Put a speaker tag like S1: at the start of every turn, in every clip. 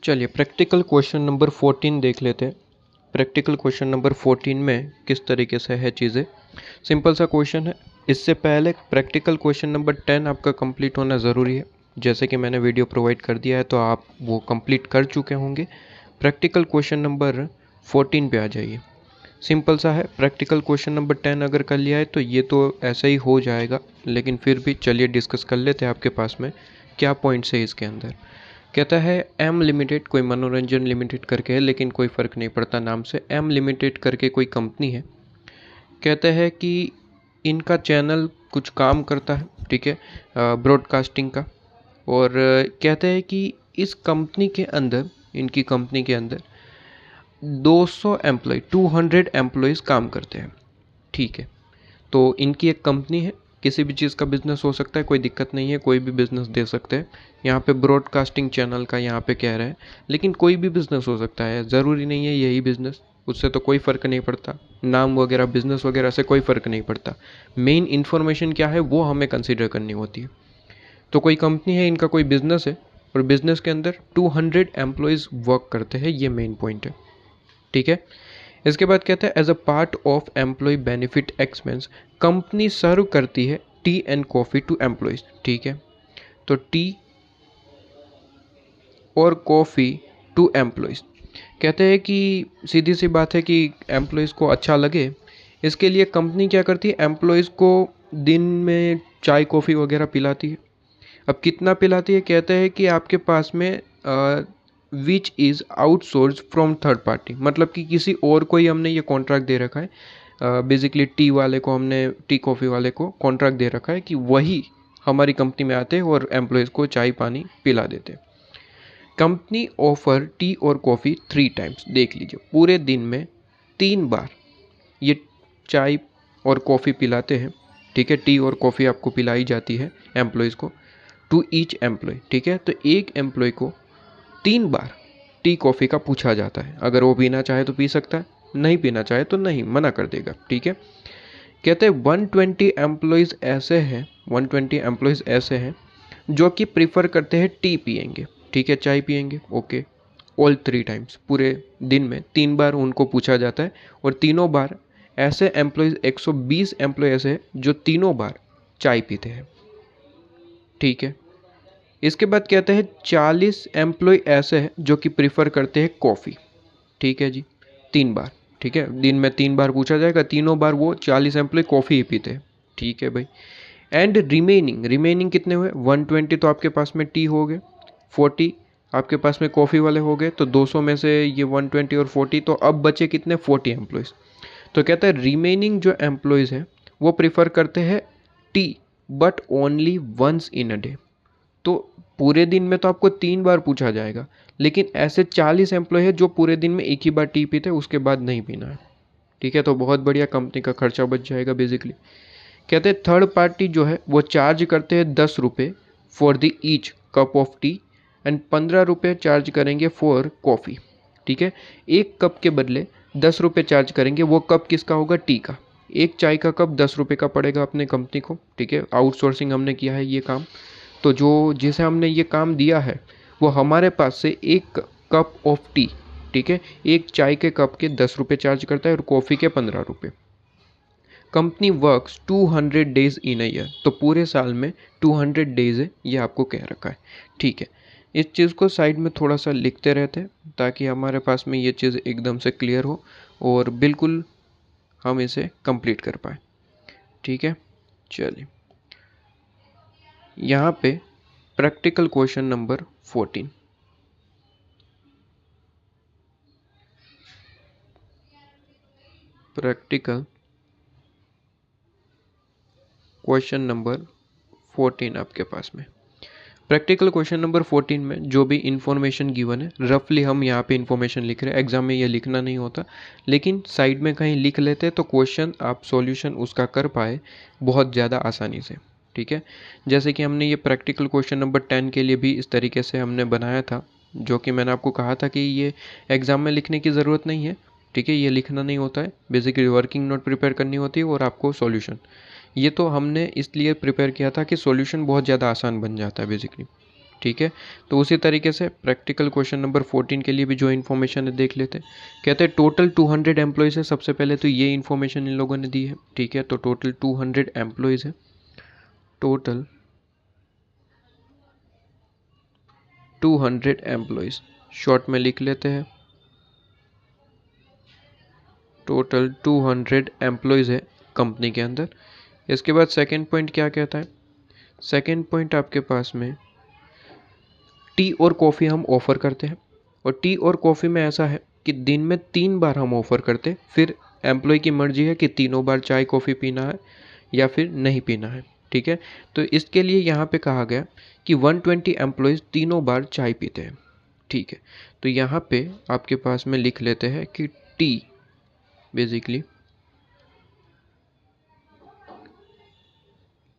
S1: चलिए practical question number 14 देख लेते हैं। प्रैक्टिकल क्वेश्चन नंबर 14 में किस तरीके से है चीज़ें। सिंपल सा क्वेश्चन है। इससे पहले प्रैक्टिकल क्वेश्चन नंबर 10 आपका कंप्लीट होना ज़रूरी है। जैसे कि मैंने वीडियो प्रोवाइड कर दिया है तो आप वो कंप्लीट कर चुके होंगे। प्रैक्टिकल क्वेश्चन नंबर 14 पे आ जाइए। सिंपल सा है। प्रैक्टिकल क्वेश्चन नंबर 10 अगर कर लिया है तो ये तो ऐसा ही हो जाएगा, लेकिन फिर भी चलिए डिस्कस कर लेते हैं आपके पास में क्या पॉइंट्स है इसके अंदर। कहता है एम लिमिटेड, कोई मनोरंजन लिमिटेड करके है लेकिन कोई फ़र्क नहीं पड़ता नाम से। एम लिमिटेड करके कोई कंपनी है। कहता है कि इनका चैनल कुछ काम करता है, ठीक है, ब्रॉडकास्टिंग का। और कहते हैं कि इस कंपनी के अंदर, इनकी कंपनी के अंदर 200 एम्प्लॉयज़ काम करते हैं, ठीक है। तो इनकी एक कंपनी है, किसी भी चीज़ का बिज़नेस हो सकता है, कोई दिक्कत नहीं है, कोई भी बिज़नेस दे सकते हैं। यहाँ पे ब्रॉडकास्टिंग चैनल का यहाँ पे कह रहा है, लेकिन कोई भी बिज़नेस हो सकता है, ज़रूरी नहीं है यही बिज़नेस, उससे तो कोई फ़र्क नहीं पड़ता। नाम वगैरह बिज़नेस वगैरह से कोई फ़र्क नहीं पड़ता। मेन इन्फॉर्मेशन क्या है वो हमें कंसिडर करनी होती है। तो कोई कंपनी है, इनका कोई बिज़नेस है और बिज़नेस के अंदर 200 एम्प्लॉयज़ वर्क करते हैं, ये मेन पॉइंट है, ठीक है। इसके बाद कहता है as a part of employee benefit expense company serve करती है tea and coffee to employees, ठीक है। तो टी और कॉफ़ी टू एम्प्लॉयज़, कहते हैं कि सीधी सी बात है कि एम्प्लॉयज़ को अच्छा लगे, इसके लिए कंपनी क्या करती है, एम्प्लॉयज़ को दिन में चाय कॉफ़ी वगैरह पिलाती है। अब कितना पिलाती है, कहते हैं कि आपके पास में which is outsource from third party, मतलब कि किसी और को ही हमने ये कॉन्ट्रैक्ट दे रखा है। बेसिकली टी वाले को, हमने टी कॉफ़ी वाले को कॉन्ट्रैक्ट दे रखा है कि वही हमारी कंपनी में आते हैं और एम्प्लॉयज़ को चाय पानी पिला देते। कंपनी ऑफर टी और कॉफ़ी 3 टाइम्स, देख लीजिए पूरे दिन में 3 बार ये चाय और कॉफ़ी पिलाते हैं, ठीक है। टी और कॉफ़ी आपको पिलाई जाती है एम्प्लॉयज़ को, टू ईच एम्प्लॉय, ठीक है। तो एक एम्प्लॉय को 3 बार टी कॉफ़ी का पूछा जाता है। अगर वो पीना चाहे तो पी सकता है, नहीं पीना चाहे तो नहीं, मना कर देगा, ठीक है। कहते हैं 120 एम्प्लॉयज़ ऐसे हैं, 120 एम्प्लॉयज़ ऐसे हैं जो कि प्रीफर करते हैं टी पियेंगे, ठीक है, चाय पियेंगे, ओके। ऑल 3 टाइम्स, पूरे दिन में 3 बार उनको पूछा जाता है और तीनों बार ऐसे एम्प्लॉयज़ 120 एम्प्लॉय ऐसे हैं जो तीनों बार चाय पीते हैं, ठीक है। इसके बाद कहते हैं 40 एम्प्लॉय ऐसे हैं जो कि प्रीफर करते हैं कॉफ़ी, ठीक है जी, 3 बार, ठीक है। दिन में 3 बार पूछा जाएगा, तीनों बार वो 40 एम्प्लॉय कॉफ़ी ही पीते हैं, ठीक है भाई। एंड रिमेनिंग कितने हुए, 120 तो आपके पास में टी हो गए, 40 आपके पास में कॉफ़ी वाले हो गए, तो 200 में से ये 120 और 40, तो अब बचे कितने, 40 एम्प्लॉयज़। तो कहता है रिमेनिंग जो एम्प्लॉयज़ हैं वो प्रीफर करते हैं tea but only once in a day. तो पूरे दिन में तो आपको 3 बार पूछा जाएगा, लेकिन ऐसे 40 एम्प्लॉय है जो पूरे दिन में एक ही बार टी पीते हैं, उसके बाद नहीं पीना है, ठीक है। तो बहुत बढ़िया, कंपनी का खर्चा बच जाएगा बेसिकली। कहते हैं थर्ड पार्टी जो है वो चार्ज करते हैं 10 रुपये for the each cup of tea and 15 रुपये चार्ज करेंगे फॉर कॉफ़ी, ठीक है। एक कप के बदले 10 रुपये चार्ज करेंगे, वो कप किसका होगा, टी का। एक चाय का कप 10 रुपये का पड़ेगा अपने कंपनी को, ठीक है। आउटसोर्सिंग हमने किया है ये काम, तो जो जिसे हमने ये काम दिया है वो हमारे पास से एक कप ऑफ टी, ठीक है, एक चाय के कप के 10 रुपये चार्ज करता है और कॉफ़ी के 15 रुपये। Company works 200 days in a year, तो पूरे साल में 200 डेज है, ये आपको कह रखा है, ठीक है। इस चीज़ को साइड में थोड़ा सा लिखते रहते हैं ताकि हमारे पास में ये चीज़ एकदम से क्लियर हो और बिल्कुल हम इसे कंप्लीट कर पाए, ठीक है। चलिए यहाँ पे practical question number 14, practical question number 14 आपके पास में। प्रैक्टिकल क्वेश्चन नंबर 14 में जो भी इन्फॉर्मेशन गिवन है, रफली हम यहाँ पे इन्फॉर्मेशन लिख रहे हैं। एग्जाम में ये लिखना नहीं होता, लेकिन साइड में कहीं लिख लेते तो क्वेश्चन आप सॉल्यूशन उसका कर पाए बहुत ज़्यादा आसानी से, ठीक है। जैसे कि हमने ये प्रैक्टिकल क्वेश्चन नंबर 10 के लिए भी इस तरीके से हमने बनाया था, जो कि मैंने आपको कहा था कि ये एग्ज़ाम में लिखने की ज़रूरत नहीं है, ठीक है। ये लिखना नहीं होता है, बेसिकली वर्किंग नोट प्रिपेयर करनी होती है और आपको सॉल्यूशन। ये तो हमने इसलिए प्रिपेयर किया था कि सॉल्यूशन बहुत ज़्यादा आसान बन जाता है बेसिकली, ठीक है। तो उसी तरीके से प्रैक्टिकल क्वेश्चन नंबर 14 के लिए भी जो इन्फॉर्मेशन है देख लेते हैं। कहते हैं टोटल 200 एम्प्लॉयज़ है। सबसे पहले तो ये इन्फॉर्मेशन इन लोगों ने दी है, ठीक है। तो टोटल 200 एम्प्लॉयज़ है। टोटल 200 एम्प्लॉयज़ शॉर्ट में लिख लेते हैं। टोटल 200 एम्प्लॉयज़ है कंपनी के अंदर। इसके बाद सेकंड पॉइंट क्या कहता है? सेकंड पॉइंट आपके पास में टी और कॉफ़ी हम ऑफ़र करते हैं, और टी और कॉफ़ी में ऐसा है कि दिन में 3 बार हम ऑफ़र करते हैं। फिर एम्प्लॉय की मर्ज़ी है कि तीनों बार चाय कॉफ़ी पीना है या फिर नहीं पीना है, ठीक है। तो इसके लिए यहाँ पे कहा गया कि 120 एम्प्लॉयज़ तीनों बार चाय पीते हैं, ठीक है। तो यहाँ पे आपके पास में लिख लेते हैं कि टी बेसिकली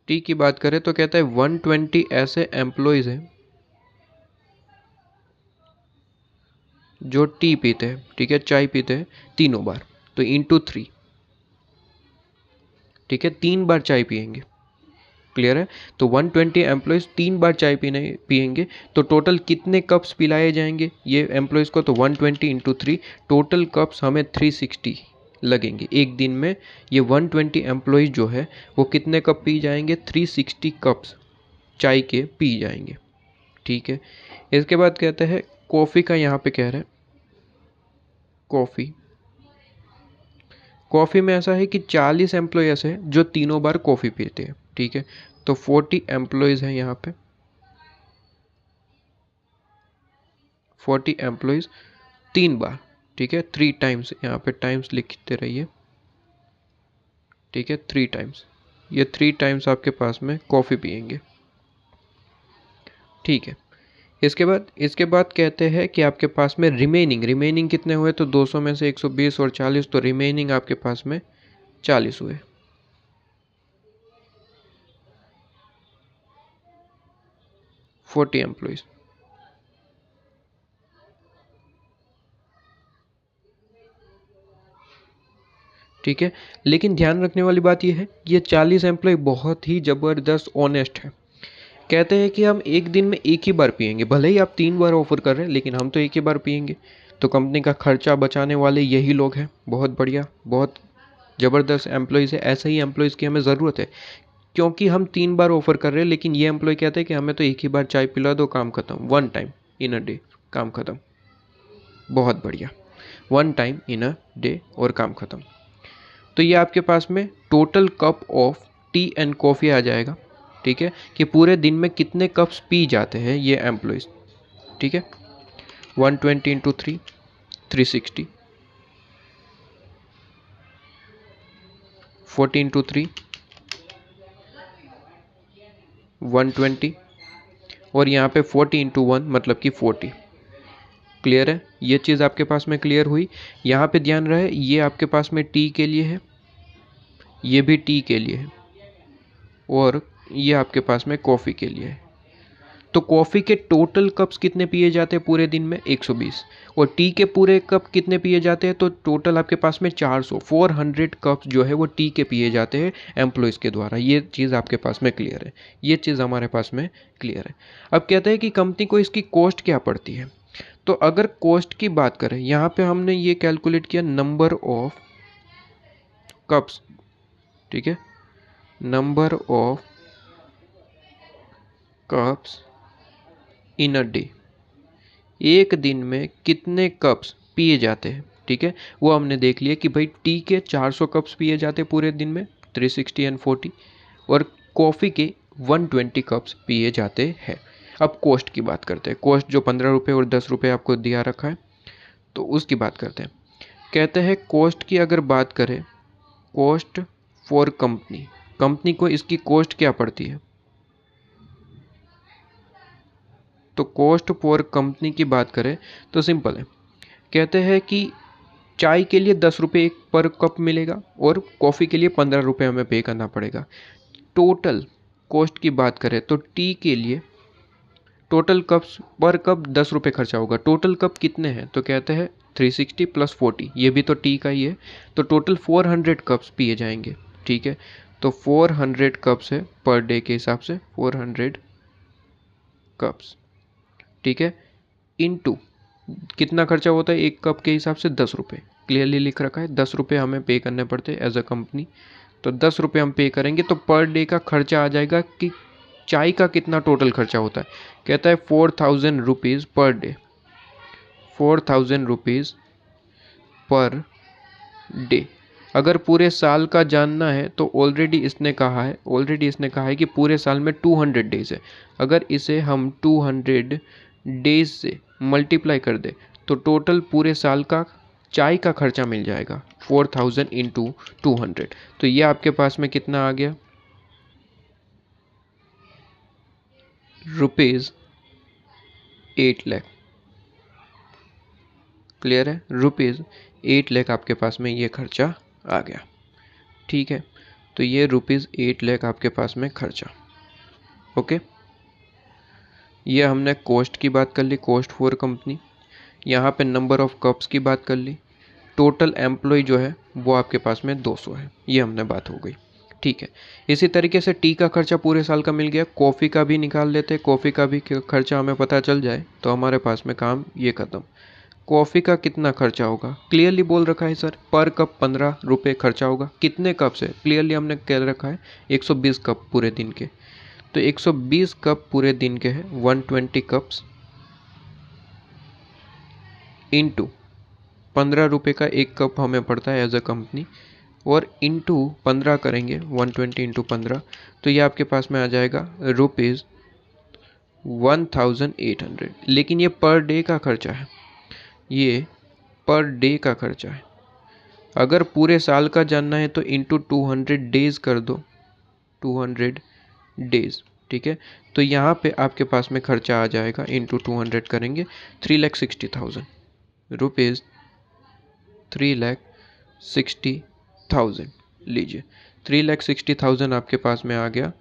S1: टी की बात करें तो कहता है 120 ऐसे एम्प्लॉयज़ हैं जो टी पीते हैं, ठीक है, चाय पीते हैं तीनों बार। तो इंटू 3, ठीक है, 3 बार चाय पियेंगे। क्लियर है? तो 120 एम्प्लॉयज़ 3 बार चाय पियेंगे। तो टोटल कितने कप्स पिलाए जाएंगे ये एम्प्लॉयज़ को? तो 120 इंटू 3, टोटल कप्स हमें 360 लगेंगे एक दिन में। ये 120 एम्प्लॉयज़ जो है वो कितने कप पी जाएंगे? 360 कप्स चाय के पी जाएंगे, ठीक है। इसके बाद कहते हैं कॉफ़ी का, यहाँ पे कह रहे हैं कॉफ़ी में ऐसा है कि 40 एम्प्लॉय ऐसे हैं जो तीनों बार कॉफ़ी पीते हैं, ठीक है। तो 40 एम्प्लॉयज़ हैं यहाँ पे, 40 एम्प्लॉयज़ 3 बार, ठीक है, 3 टाइम्स, यहाँ पे टाइम्स लिखते रहिए, ठीक है, 3 टाइम्स। ये 3 टाइम्स आपके पास में कॉफ़ी पियेंगे, ठीक है। इसके बाद कहते हैं कि आपके पास में रिमेनिंग कितने हुए? तो 200 में से 120 और 40, तो रिमेनिंग आपके पास में 40 हुए। फोर्टी एम्प्लॉयज़, ठीक है। लेकिन ध्यान रखने वाली बात यह है कि ये 40 एम्प्लॉय बहुत ही ज़बरदस्त ऑनेस्ट है। कहते हैं कि हम एक दिन में एक ही बार पियेंगे, भले ही आप 3 बार ऑफर कर रहे हैं लेकिन हम तो एक ही बार पियेंगे। तो कंपनी का खर्चा बचाने वाले यही लोग हैं। बहुत बढ़िया, बहुत ज़बरदस्त एम्प्लॉयज़ है। ऐसे ही एम्प्लॉयज़ की हमें ज़रूरत है, क्योंकि हम 3 बार ऑफर कर रहे हैं लेकिन ये एम्प्लॉय कहते हैं कि हमें तो एक ही बार चाय पिला दो, काम खत्म, 1 टाइम इन अ डे, काम खत्म। बहुत बढ़िया, 1 टाइम इन अ डे और काम खत्म। तो ये आपके पास में total cup of tea and coffee आ जाएगा, ठीक है, कि पूरे दिन में कितने कप्स पी जाते हैं ये एम्प्लॉयज़, ठीक है। 120 इंटू 3, 360, 40 इंटू 3, 120, और यहाँ पे 40 इंटू 1 मतलब कि 40। क्लियर है? ये चीज़ आपके पास में क्लियर हुई। यहाँ पे ध्यान रहे, ये आपके पास में टी के लिए है, ये भी टी के लिए है, और ये आपके पास में कॉफ़ी के लिए है। तो कॉफ़ी के टोटल कप्स कितने पिए जाते हैं पूरे दिन में? 120। और टी के पूरे कप कितने पिए जाते हैं? तो टोटल आपके पास में 400 कप्स जो है वो टी के पिए जाते हैं एम्प्लॉयज़ के द्वारा। ये चीज़ आपके पास में क्लियर है, ये चीज़ हमारे पास में क्लियर है। अब कहते हैं कि कंपनी को इसकी कॉस्ट क्या पड़ती है। तो अगर कॉस्ट की बात करें, यहाँ पे हमने ये कैलकुलेट किया नंबर ऑफ कप्स, ठीक है, number of cups in a day, एक दिन में कितने कप्स पिए जाते हैं, ठीक है। वो हमने देख लिया कि भाई टी के 400 कप्स पिए जाते हैं पूरे दिन में, 360 एंड 40, और कॉफ़ी के 120 कप्स पिए जाते हैं। अब कॉस्ट की बात करते हैं। कॉस्ट जो 15 रुपये और 10 रुपये आपको दिया रखा है, तो उसकी बात करते हैं। कहते हैं कॉस्ट की अगर बात करें, कॉस्ट फॉर कंपनी, कंपनी को इसकी कॉस्ट क्या पड़ती है? तो कॉस्ट फॉर कंपनी की बात करें तो सिंपल है। कहते हैं कि चाय के लिए 10 रुपये एक पर कप मिलेगा और कॉफ़ी के लिए 15 रुपये हमें पे करना पड़ेगा। टोटल कॉस्ट की बात करें तो टी के लिए टोटल कप्स पर कप 10 रुपये खर्चा होगा। टोटल कप कितने हैं? तो कहते हैं 360 प्लस 40, ये भी तो टी का ही है। तो टोटल 400 कप्स पिए जाएंगे, ठीक है। तो 400 कप्स है पर डे के हिसाब से, 400 कप्स, ठीक है, इनटू कितना खर्चा होता है एक कप के हिसाब से 10 रुपये, क्लियरली लिख रखा है 10 रुपये हमें पे करने पड़ते हैं एज अ कंपनी। तो 10 रुपये हम पे करेंगे तो पर डे का खर्चा आ जाएगा कि चाय का कितना टोटल खर्चा होता है। कहता है 4000 rupees per day, 4000 rupees per day. अगर पूरे साल का जानना है तो ऑलरेडी इसने कहा है कि पूरे साल में 200 डेज़ है। अगर इसे हम 200 डेज़ से मल्टीप्लाई कर दे तो टोटल पूरे साल का चाय का खर्चा मिल जाएगा 4000 इंटू 200। तो ये आपके पास में कितना आ गया, रुपीज़ 8 लाख। क्लियर है, रुपीज़ 8 लाख आपके पास में ये खर्चा आ गया। ठीक है, तो ये रुपीज़ 8 लाख आपके पास में खर्चा। ओके, ये हमने कॉस्ट की बात कर ली, कॉस्ट फॉर कंपनी। यहाँ पे नंबर ऑफ कप्स की बात कर ली। टोटल एम्प्लॉय जो है वो आपके पास में 200 है, ये हमने बात हो गई। ठीक है, इसी तरीके से टी का खर्चा पूरे साल का मिल गया। कॉफ़ी का भी निकाल लेते हैं, कॉफ़ी का भी खर्चा हमें पता चल जाए तो हमारे पास में काम ये खत्म। कॉफ़ी का कितना खर्चा होगा, क्लियरली बोल रखा है सर, पर कप 15 रुपये खर्चा होगा। कितने कप से, क्लियरली हमने कह रखा है 120 कप पूरे दिन के। तो 120 कप पूरे दिन के हैं, 120 कप्स इंटू 15 रुपये का एक कप हमें पड़ता है एज अ कंपनी, और इंटू 15 करेंगे, 120 इंटू 15, तो ये आपके पास में आ जाएगा रुपीज़ 1800। लेकिन ये पर डे का खर्चा है, ये पर डे का खर्चा है। अगर पूरे साल का जानना है तो इंटू 200 डेज़ कर दो, 200 डेज़। ठीक है, तो यहाँ पे आपके पास में खर्चा आ जाएगा, इंटू 200 करेंगे 3,60,000 रुपीज़, 3,60,000 लीजिए, 3,60,000 आपके पास में आ गया।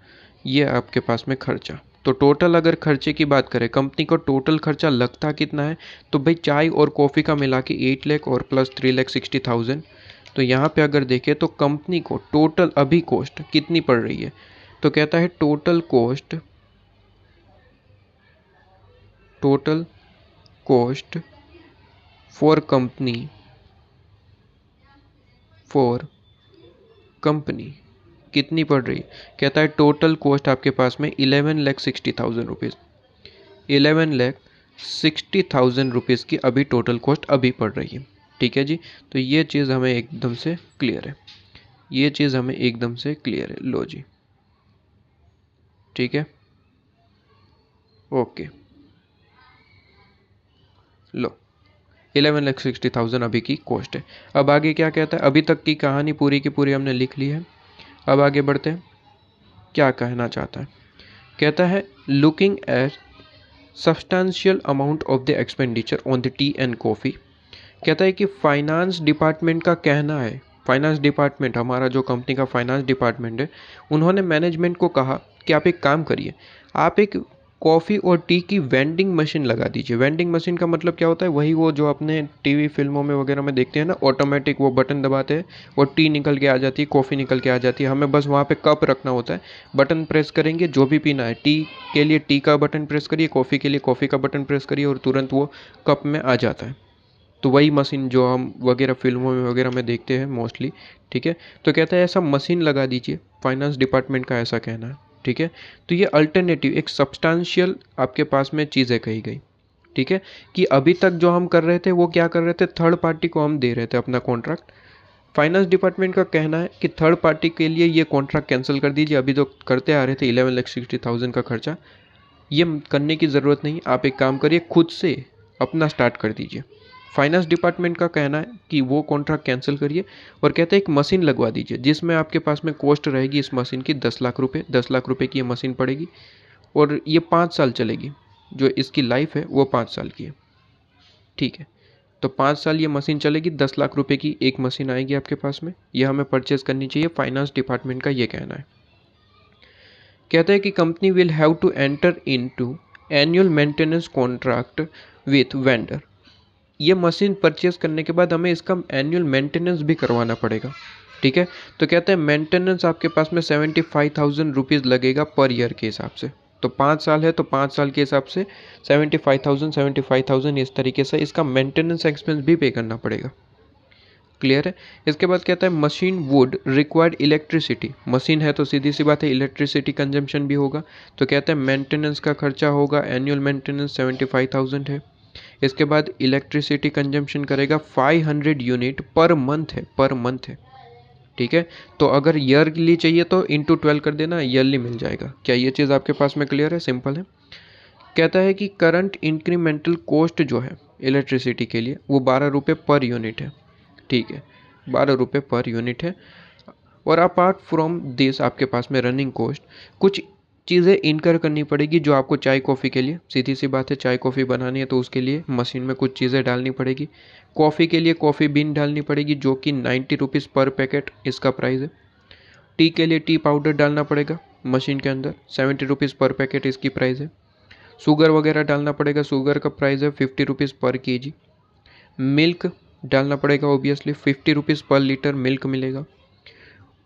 S1: ये आपके पास में खर्चा। तो टोटल अगर खर्चे की बात करें, कंपनी को टोटल खर्चा लगता कितना है, तो भाई चाय और कॉफ़ी का मिला के 8 लाख और प्लस 3,60,000। तो यहाँ पे अगर देखें तो कंपनी को टोटल अभी कॉस्ट कितनी पड़ रही है, तो कहता है टोटल कॉस्ट फॉर कंपनी कितनी पड़ रही है। कहता है टोटल कॉस्ट आपके पास में 11,60,000 रुपीज़, 11,60,000 रुपीज़ की अभी टोटल कॉस्ट अभी पड़ रही है। ठीक है जी, तो ये चीज़ हमें एकदम से क्लियर है, ये चीज़ हमें एकदम से क्लियर है। लो जी, ठीक है, ओके, लो 11,60,000 अभी की कॉस्ट है। अब आगे क्या कहता है, अभी तक की कहानी पूरी की पूरी हमने लिख ली है। अब आगे बढ़ते हैं, क्या कहना चाहता है। कहता है looking at substantial amount of the expenditure on the T and coffee. कहता है कि फाइनेंस डिपार्टमेंट का कहना है, फाइनेंस डिपार्टमेंट, हमारा जो कंपनी का फाइनेंस डिपार्टमेंट है, उन्होंने मैनेजमेंट को कहा कि आप एक काम करिए, आप एक कॉफ़ी और टी की वेंडिंग मशीन लगा दीजिए। वेंडिंग मशीन का मतलब क्या होता है, वही वो जो अपने टीवी फिल्मों में वगैरह में देखते हैं ना, ऑटोमेटिक वो बटन दबाते हैं और टी निकल के आ जाती है, कॉफ़ी निकल के आ जाती है। हमें बस वहाँ पे कप रखना होता है, बटन प्रेस करेंगे, जो भी पीना है, टी के लिए टी का बटन प्रेस करिए, कॉफ़ी के लिए कॉफ़ी का बटन प्रेस करिए और तुरंत वो कप में आ जाता है। तो वही मशीन जो हम वगैरह फिल्मों में वगैरह में देखते हैं मोस्टली। ठीक है, तो कहता है ऐसा मशीन लगा दीजिए, फाइनेंस डिपार्टमेंट का ऐसा कहना है। ठीक है, तो ये अल्टरनेटिव एक सब्सटेंशियल आपके पास में चीज़ें कही गई। ठीक है, कि अभी तक जो हम कर रहे थे वो क्या कर रहे थे, थर्ड पार्टी को हम दे रहे थे अपना कॉन्ट्रैक्ट। फाइनेंस डिपार्टमेंट का कहना है कि थर्ड पार्टी के लिए ये कॉन्ट्रैक्ट कैंसिल कर दीजिए, अभी जो करते आ रहे थे 11,60,000 का खर्चा, ये करने की ज़रूरत नहीं, आप एक काम करिए, खुद से अपना स्टार्ट कर दीजिए। फाइनेंस डिपार्टमेंट का कहना है कि वो कॉन्ट्रैक्ट कैंसिल करिए और कहते हैं एक मशीन लगवा दीजिए जिसमें आपके पास में कॉस्ट रहेगी इस मशीन की 10 लाख रुपये, 10 लाख रुपये की ये मशीन पड़ेगी और ये 5 साल चलेगी, जो इसकी लाइफ है वो 5 साल की है। ठीक है, तो 5 साल ये मशीन चलेगी, 10 लाख रुपये की एक मशीन आएगी आपके पास में, ये हमें परचेज़ करनी चाहिए, फाइनेंस डिपार्टमेंट का ये कहना है। कहता है कि company will have to enter into annual maintenance contract with vendor. ये मशीन परचेज करने के बाद हमें इसका एनुअल मेंटेनेंस भी करवाना पड़ेगा। ठीक है, तो कहते हैं मेंटेनेंस आपके पास में 75,000 रुपीज़ लगेगा पर ईयर के हिसाब से। तो 5 साल है तो 5 साल के हिसाब से 75,000 इस तरीके से इसका मेंटेनेंस एक्सपेंस भी पे करना पड़ेगा। क्लियर है। इसके बाद कहता है machine would required electricity, machine है तो सीधी सी बात है इलेक्ट्रिसिटी कंजम्पशन भी होगा। तो कहता है मेंटेनेंस का खर्चा होगा, एनुअल मेंटेनेंस 75,000 है। इसके बाद इलेक्ट्रिसिटी कंजम्पशन करेगा 500 यूनिट पर मंथ है, पर मंथ है। ठीक है, तो अगर ईयरली चाहिए तो इंटू 12 कर देना, ईयरली मिल जाएगा। क्या ये चीज़ आपके पास में क्लियर है, सिंपल है। कहता है कि करंट इंक्रीमेंटल कॉस्ट जो है इलेक्ट्रिसिटी के लिए वो 12 रुपये पर यूनिट है। ठीक है, 12 रुपये पर यूनिट है। और अपार्ट फ्रॉम दिस आपके पास में रनिंग कॉस्ट कुछ चीज़ें इनकर करनी पड़ेगी जो आपको चाय कॉफ़ी के लिए, सीधी सी बात है चाय कॉफ़ी बनानी है तो उसके लिए मशीन में कुछ चीज़ें डालनी पड़ेगी। कॉफ़ी के लिए कॉफ़ी बीन डालनी पड़ेगी जो कि 90 रुपीज़ पर पैकेट इसका प्राइस है। टी के लिए टी पाउडर डालना पड़ेगा मशीन के अंदर, 70 रुपीज़ पर पैकेट इसकी प्राइस है। शुगर वगैरह डालना पड़ेगा, शुगर का प्राइस है 50 रुपीज़ पर केजी। मिल्क डालना पड़ेगा ऑब्वियसली, 50 रुपीज़ पर लीटर मिल्क मिलेगा।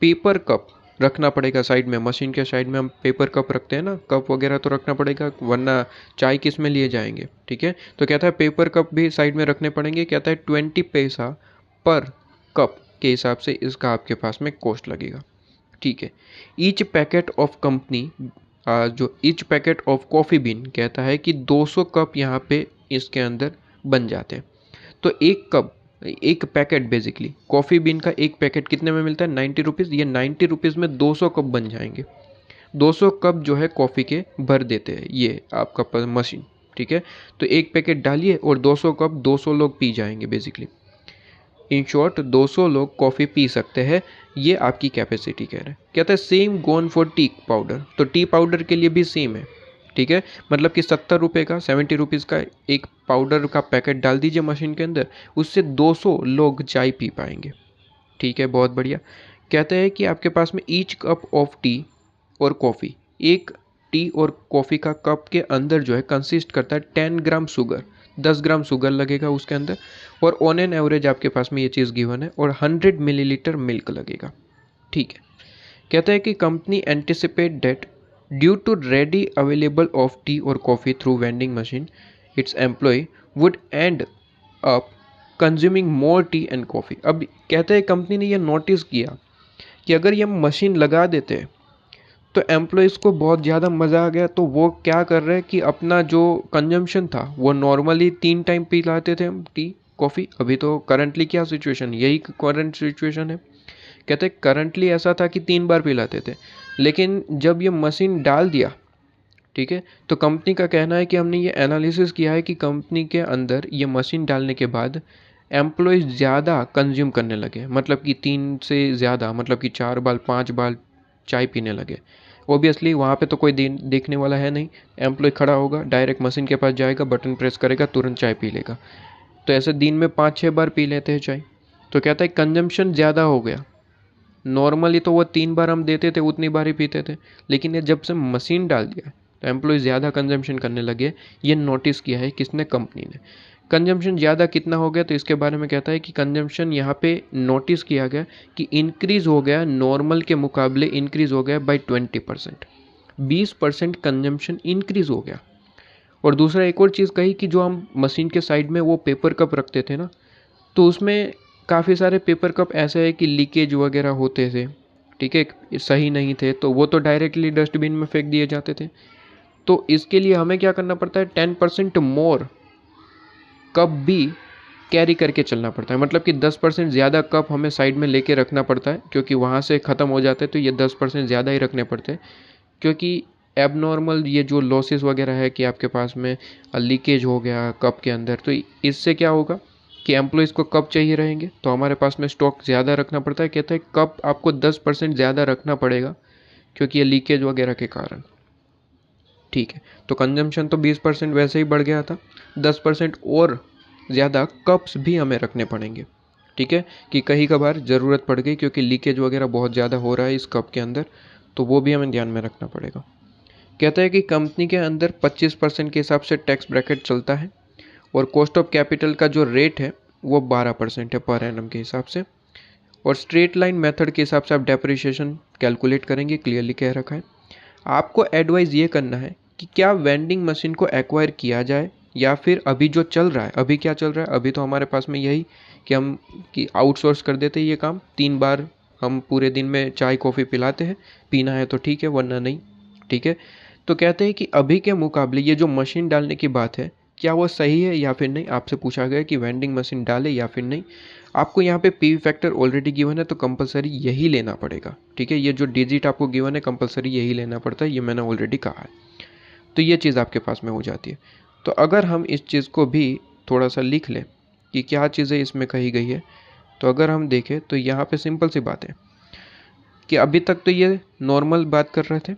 S1: पेपर कप रखना पड़ेगा साइड में, मशीन के साइड में हम पेपर कप रखते हैं ना, कप वगैरह तो रखना पड़ेगा वरना चाय किस में लिए जाएंगे। ठीक है, तो कहता है पेपर कप भी साइड में रखने पड़ेंगे। कहता है 20 पैसा पर कप के हिसाब से इसका आपके पास में कॉस्ट लगेगा। ठीक है, ईच पैकेट ऑफ कंपनी जो each packet of coffee been कहता है कि 200 कप यहाँ पे इसके अंदर बन जाते हैं। तो एक कप, एक पैकेट बेसिकली कॉफ़ी बीन का एक पैकेट कितने में मिलता है, 90 रुपीज़। ये 90 रुपीज़ में 200 कप बन जाएंगे। 200 कप जो है कॉफ़ी के भर देते हैं ये आपका मशीन। ठीक है, तो एक पैकेट डालिए और 200 कप 200 लोग पी जाएंगे बेसिकली। इन शॉर्ट 200 लोग कॉफ़ी पी सकते हैं, ये आपकी कैपेसिटी कह रहे हैं। कहता है same goes for tea powder, तो टी पाउडर के लिए भी सेम है। ठीक है, मतलब कि 70 रुपये का, 70 रुपीज़ का एक पाउडर का पैकेट डाल दीजिए मशीन के अंदर, उससे 200 लोग चाय पी पाएंगे। ठीक है, बहुत बढ़िया। कहते हैं कि आपके पास में ईच कप ऑफ टी और कॉफ़ी, एक टी और कॉफ़ी का कप के अंदर जो है कंसिस्ट करता है 10 ग्राम शुगर, 10 ग्राम शुगर लगेगा उसके अंदर। और ऑन एन एवरेज आपके पास में ये चीज़ गिवन है, और 100 मिलीलीटर मिल्क लगेगा। ठीक है, कहता है कि company anticipate that due to ready available of tea और coffee through vending machine its employee would end up consuming more tea and coffee. अब कहते हैं कंपनी ने यह नोटिस किया कि अगर ये मशीन लगा देते तो एम्प्लॉयज़ को बहुत ज़्यादा मज़ा आ गया, तो वो क्या कर रहे हैं कि अपना जो कंजम्पशन था वो नॉर्मली 3 टाइम पी लाते थे हम टी कॉफ़ी। अभी तो करंटली क्या सिचुएशन, यही करंट सिचुएशन है। कहते करंटली ऐसा था कि 3 बार पी लाते थे, लेकिन जब ये मशीन डाल दिया, ठीक है, तो कंपनी का कहना है कि हमने ये एनालिसिस किया है कि कंपनी के अंदर ये मशीन डालने के बाद एम्प्लॉयज़ ज़्यादा कंज्यूम करने लगे, मतलब कि 3 से ज़्यादा, मतलब कि 4 बार 5 बार चाय पीने लगे। ओबियसली वहाँ पे तो कोई देखने वाला है नहीं, एम्प्लॉय खड़ा होगा, डायरेक्ट मशीन के पास जाएगा, बटन प्रेस करेगा, तुरंत चाय पी लेगा। तो ऐसे दिन में 5-6 बार पी लेते हैं चाय। तो कहता है कंजम्पशन ज़्यादा हो गया। नॉर्मली तो वो 3 बार हम देते थे, उतनी बार ही पीते थे, लेकिन ये जब से मशीन डाल दिया तो एम्प्लॉय ज़्यादा कंजम्पशन करने लगे। ये नोटिस किया है किसने, कंपनी ने। कंजम्पशन ज़्यादा कितना हो गया, तो इसके बारे में कहता है कि कंजम्पशन यहाँ पे नोटिस किया गया कि इंक्रीज़ हो गया, नॉर्मल के मुकाबले इंक्रीज़ हो गया बाई 20%, 20% कंजम्पशन इंक्रीज़ हो गया। और दूसरा एक और चीज़ कही कि जो हम मशीन के साइड में वो पेपर कप रखते थे ना, तो उसमें काफ़ी सारे पेपर कप ऐसे है कि लीकेज वगैरह होते थे। ठीक है, सही नहीं थे, तो वो तो डायरेक्टली डस्टबिन में फेंक दिए जाते थे। तो इसके लिए हमें क्या करना पड़ता है, 10% मोर कप भी कैरी करके चलना पड़ता है। मतलब कि 10% ज़्यादा कप हमें साइड में लेके रखना पड़ता है, क्योंकि वहाँ से ख़त्म हो जाते हैं, तो ये 10% ज़्यादा ही रखने पड़ते हैं। क्योंकि एबनॉर्मल ये जो लॉसेस वगैरह है कि आपके पास में लीकेज हो गया कप के अंदर, तो इससे क्या होगा कि एम्प्लॉयज़ को कप चाहिए रहेंगे, तो हमारे पास में स्टॉक ज़्यादा रखना पड़ता है। कहते हैं कप आपको 10% ज़्यादा रखना पड़ेगा, क्योंकि ये लीकेज वगैरह के कारण। ठीक है, तो कंजम्पशन तो 20% वैसे ही बढ़ गया था, 10% और ज़्यादा कप्स भी हमें रखने पड़ेंगे। ठीक है, कि कहीं कभार ज़रूरत पड़ गई, क्योंकि लीकेज वगैरह बहुत ज़्यादा हो रहा है इस कप के अंदर, तो वो भी हमें ध्यान में रखना पड़ेगा। कहता है कि कंपनी के अंदर 25% के हिसाब से टैक्स ब्रैकेट चलता है, और कॉस्ट ऑफ कैपिटल का जो रेट है वो 12% है पर एनम के हिसाब से। और स्ट्रेट लाइन मेथड के हिसाब से आप डेप्रिसिएशन कैलकुलेट करेंगे, क्लियरली कह रखा है। आपको एडवाइस ये करना है कि क्या वेंडिंग मशीन को एक्वायर किया जाए या फिर अभी जो चल रहा है, अभी क्या चल रहा है, अभी तो हमारे पास में यही कि आउटसोर्स कर देते हैं ये काम। 3 बार हम पूरे दिन में चाय कॉफ़ी पिलाते हैं, पीना है तो ठीक है वरना नहीं, ठीक है। तो कहते हैं कि अभी के मुकाबले ये जो मशीन डालने की बात है, क्या वो सही है या फिर नहीं। आपसे पूछा गया कि वेंडिंग मशीन डाले या फिर नहीं। आपको यहाँ पे पी फैक्टर ऑलरेडी गिवन है तो कंपलसरी यही लेना पड़ेगा, ठीक है। ये जो डिजिट आपको गिवन है कंपलसरी यही लेना पड़ता है, ये मैंने ऑलरेडी कहा है। तो ये चीज़ आपके पास में हो जाती है। तो अगर हम इस चीज़ को भी थोड़ा सा लिख लें कि क्या चीज़ें इसमें कही गई है, तो अगर हम देखें तो यहाँ पे सिंपल सी बात है कि अभी तक तो ये नॉर्मल बात कर रहे थे,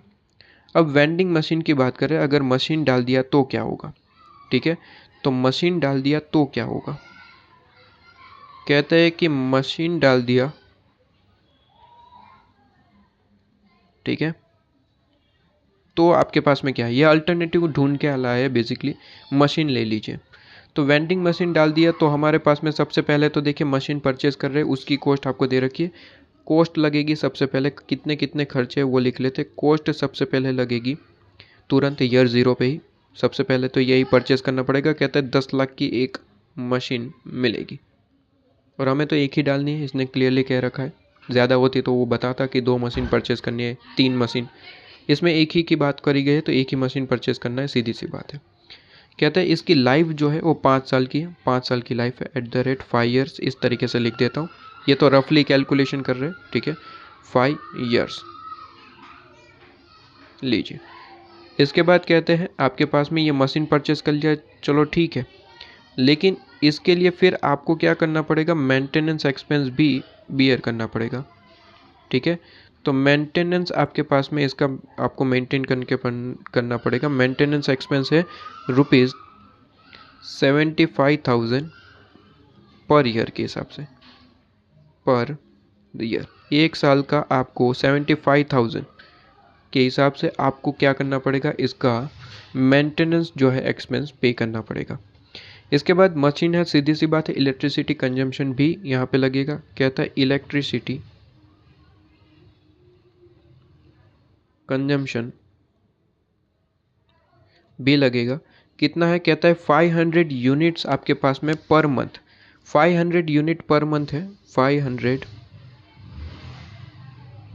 S1: अब वेंडिंग मशीन की बात करें। अगर मशीन डाल दिया तो क्या होगा, ठीक है। तो मशीन डाल दिया तो क्या होगा, कहते हैं कि मशीन डाल दिया, ठीक है, तो आपके पास में क्या है, ये अल्टरनेटिव ढूंढ के आया है बेसिकली। मशीन ले लीजिए, तो वेंडिंग मशीन डाल दिया तो हमारे पास में सबसे पहले तो देखिए मशीन परचेज कर रहे हैं, उसकी कॉस्ट आपको दे रखी है। कॉस्ट लगेगी सबसे पहले, कितने कितने खर्चे वो लिख लेते। कॉस्ट सबसे पहले लगेगी तुरंत ईयर 0 पे ही, सबसे पहले तो यही परचेज करना पड़ेगा। कहते हैं 10 लाख की एक मशीन मिलेगी और हमें तो एक ही डालनी है, इसने क्लियरली कह रखा है। ज़्यादा होती तो वो बताता कि 2 मशीन परचेज़ करनी है, 3 मशीन, इसमें एक ही की बात करी गई है तो एक ही मशीन परचेज़ करना है, सीधी सी बात है। कहता है इसकी लाइफ जो है वो 5 साल की है, 5 साल की लाइफ है, @5 ईयर्स इस तरीके से लिख देता हूँ। ये तो रफली कैलकुलेशन कर रहे हैं, ठीक है। 5 ईयर्स लीजिए। इसके बाद कहते हैं आपके पास में ये मशीन परचेज़ कर लिया, चलो ठीक है, लेकिन इसके लिए फिर आपको क्या करना पड़ेगा, मेंटेनेंस एक्सपेंस भी बियर करना पड़ेगा, ठीक है। तो मेंटेनेंस आपके पास में इसका आपको मेंटेन करना पड़ेगा। मेंटेनेंस एक्सपेंस है ₹75,000 पर ईयर के हिसाब से, पर ईयर। एक साल का आपको 75,000 के हिसाब से आपको क्या करना पड़ेगा, इसका मेंटेनेंस जो है एक्सपेंस पे करना पड़ेगा। इसके बाद मशीन है, सीधी सी बात है, इलेक्ट्रिसिटी कंजम्पशन भी यहाँ पे लगेगा। कहता है इलेक्ट्रिसिटी कंजम्पशन भी लगेगा। कितना है, कहता है 500 यूनिट्स आपके पास में per month. 500 unit per month है, 500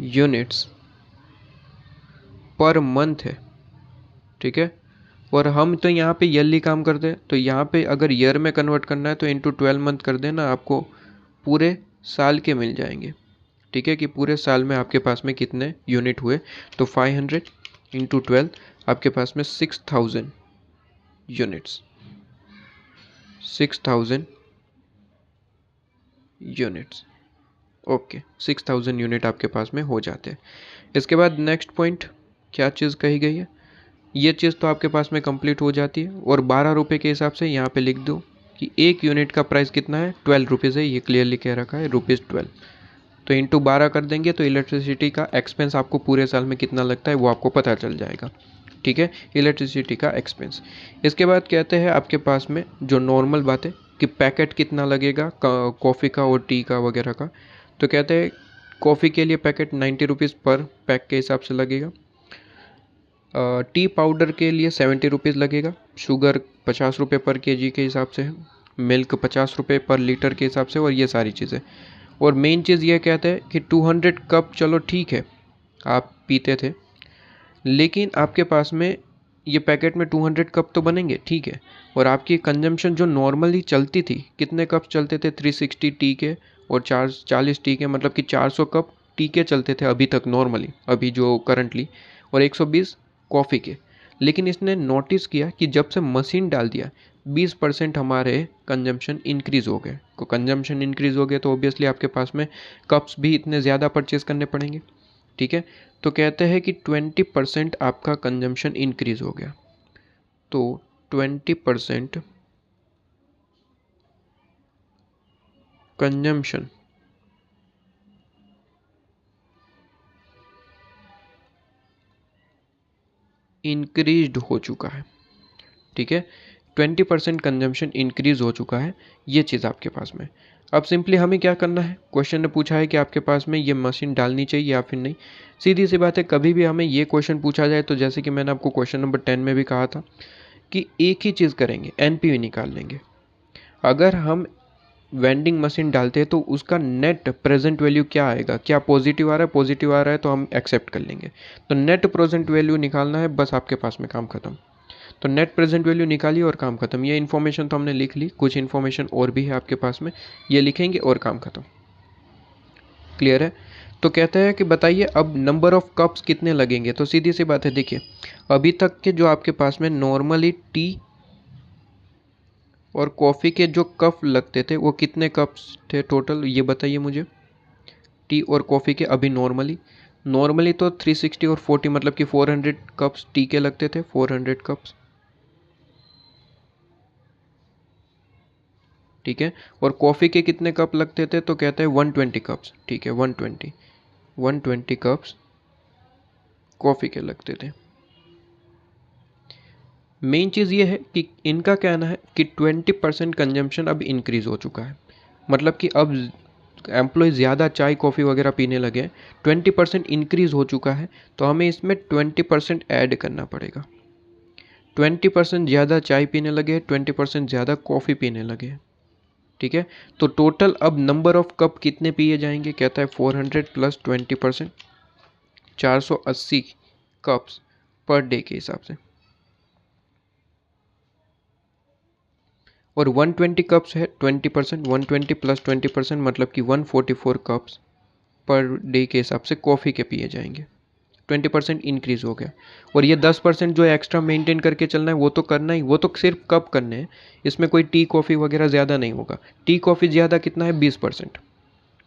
S1: यूनिट्स पर मंथ है, ठीक है। और हम तो यहाँ पे ईयरली काम करते हैं, तो यहाँ पे अगर ईयर में कन्वर्ट करना है तो इंटू 12 मंथ कर देना, आपको पूरे साल के मिल जाएंगे, ठीक है, कि पूरे साल में आपके पास में कितने यूनिट हुए। तो 500 इंटू 12 आपके पास में 6000 यूनिट्स, 6000 यूनिट्स, ओके, 6000 यूनिट आपके पास में हो जाते हैं। इसके बाद नेक्स्ट पॉइंट क्या चीज़ कही गई है, ये चीज़ तो आपके पास में कंप्लीट हो जाती है। और 12 रुपये के हिसाब से यहाँ पे लिख दो कि एक यूनिट का प्राइस कितना है, 12 रुपीज़ है, ये क्लियरली कह रखा है ₹12। तो इंटू 12 कर देंगे तो इलेक्ट्रिसिटी का एक्सपेंस आपको पूरे साल में कितना लगता है वो आपको पता चल जाएगा, ठीक है, इलेक्ट्रिसिटी का एक्सपेंस। इसके बाद कहते हैं आपके पास में जो नॉर्मल बात है कि पैकेट कितना लगेगा कॉफ़ी का और टी का वगैरह का। तो कहते हैं कॉफ़ी के लिए पैकेट 90 रुपीज़ पर पैक के हिसाब से लगेगा। टी पाउडर के लिए 70 रुपीज़ लगेगा। शुगर 50 रुपये पर केजी के हिसाब से है। मिल्क 50 रुपये पर लीटर के हिसाब से, और ये सारी चीज़ें। और मेन चीज़ ये कहते हैं कि 200 कप चलो ठीक है आप पीते थे, लेकिन आपके पास में ये पैकेट में 200 कप तो बनेंगे, ठीक है। और आपकी कंजम्पशन जो नॉर्मली चलती थी, कितने कप चलते थे, 360 टी के और 40 टी के, मतलब कि 400 कप टी के चलते थे अभी तक नॉर्मली, अभी जो करंटली, और 120 कॉफ़ी के। लेकिन इसने नोटिस किया कि जब से मशीन डाल दिया 20% हमारे कंजम्पशन इंक्रीज़ हो गए। तो कंजम्पशन इंक्रीज़ हो गए तो ऑब्वियसली आपके पास में कप्स भी इतने ज़्यादा परचेज़ करने पड़ेंगे, ठीक है। तो कहते हैं कि 20% आपका कंजम्पशन इंक्रीज़ हो गया। तो 20% कंजम्पशन इंक्रीज्ड हो चुका है, ठीक है। 20% कंजम्पशन इंक्रीज़ हो चुका है, ये चीज़ आपके पास में। अब सिंपली हमें क्या करना है, क्वेश्चन ने पूछा है कि आपके पास में ये मशीन डालनी चाहिए या फिर नहीं। सीधी सी बात है, कभी भी हमें ये क्वेश्चन पूछा जाए तो जैसे कि मैंने आपको क्वेश्चन नंबर 10 में भी कहा था कि एक ही चीज़ करेंगे, एनपीवी निकाल लेंगे। अगर हम वेंडिंग मशीन डालते हैं तो उसका नेट प्रेजेंट वैल्यू क्या आएगा, क्या पॉजिटिव आ रहा है, पॉजिटिव आ रहा है तो हम एक्सेप्ट कर लेंगे। तो नेट प्रेजेंट वैल्यू निकालना है, बस आपके पास में काम खत्म। तो नेट प्रेजेंट वैल्यू निकालिए और काम खत्म। ये इन्फॉर्मेशन तो हमने लिख ली, कुछ इन्फॉर्मेशन और भी है आपके पास में, ये लिखेंगे और काम खत्म। क्लियर है। तो कहते हैं कि बताइए अब नंबर ऑफ कप्स कितने लगेंगे। तो सीधी सी बात है, देखिए अभी तक के जो आपके पास में नॉर्मली टी और कॉफ़ी के जो कप लगते थे वो कितने कप्स थे टोटल, ये बताइए मुझे। टी और कॉफ़ी के अभी नॉर्मली तो 360 और 40 मतलब कि 400 कप्स टी के लगते थे, 400 कप्स, ठीक है। और कॉफ़ी के कितने कप लगते थे, तो कहते हैं 120 कप्स, ठीक है। 120 कप्स कॉफ़ी के लगते थे। मेन चीज़ ये है कि इनका कहना है कि 20% कंजम्पशन अब इंक्रीज़ हो चुका है, मतलब कि अब एम्प्लॉय ज़्यादा चाय कॉफ़ी वगैरह पीने लगे, 20% इंक्रीज़ हो चुका है। तो हमें इसमें 20% ऐड करना पड़ेगा। 20% ज़्यादा चाय पीने लगे, 20% ज़्यादा कॉफ़ी पीने लगे, ठीक है। तो टोटल अब नंबर ऑफ कप कितने पिए जाएंगे, कहता है 400 प्लस 20%, 480 कप्स पर डे के हिसाब से। और 120 कप्स है 20%, 120 प्लस 20% मतलब कि 144 कप्स पर डे के हिसाब से कॉफ़ी के पिए जाएंगे। 20% इंक्रीज़ हो गया। और ये 10% जो एक्स्ट्रा मेंटेन करके चलना है वो तो करना ही, वो तो सिर्फ कप करने हैं, इसमें कोई टी कॉफ़ी वगैरह ज़्यादा नहीं होगा। टी कॉफ़ी ज़्यादा कितना है, 20%,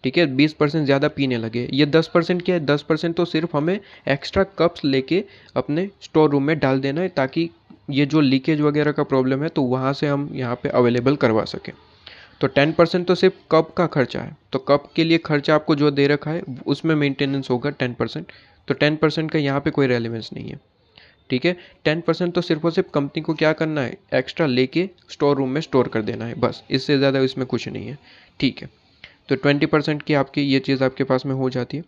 S1: ठीक है। 20% ज़्यादा पीने लगे। ये 10% क्या है, 10% तो सिर्फ हमें एक्स्ट्रा कप्स लेके अपने स्टोर रूम में डाल देना है, ताकि ये जो लीकेज वगैरह का प्रॉब्लम है तो वहाँ से हम यहाँ पे अवेलेबल करवा सकें। तो 10% तो सिर्फ कप का खर्चा है, तो कप के लिए खर्चा आपको जो दे रखा है उसमें मेंटेनेंस होगा 10%। तो 10% का यहाँ पे कोई रेलिवेंस नहीं है, ठीक है। 10% तो सिर्फ और सिर्फ कंपनी को क्या करना है, एक्स्ट्रा लेके स्टोर रूम में स्टोर कर देना है, बस, इससे ज़्यादा इसमें कुछ नहीं है, ठीक है। तो 20% की आपकी ये चीज़ आपके पास में हो जाती है।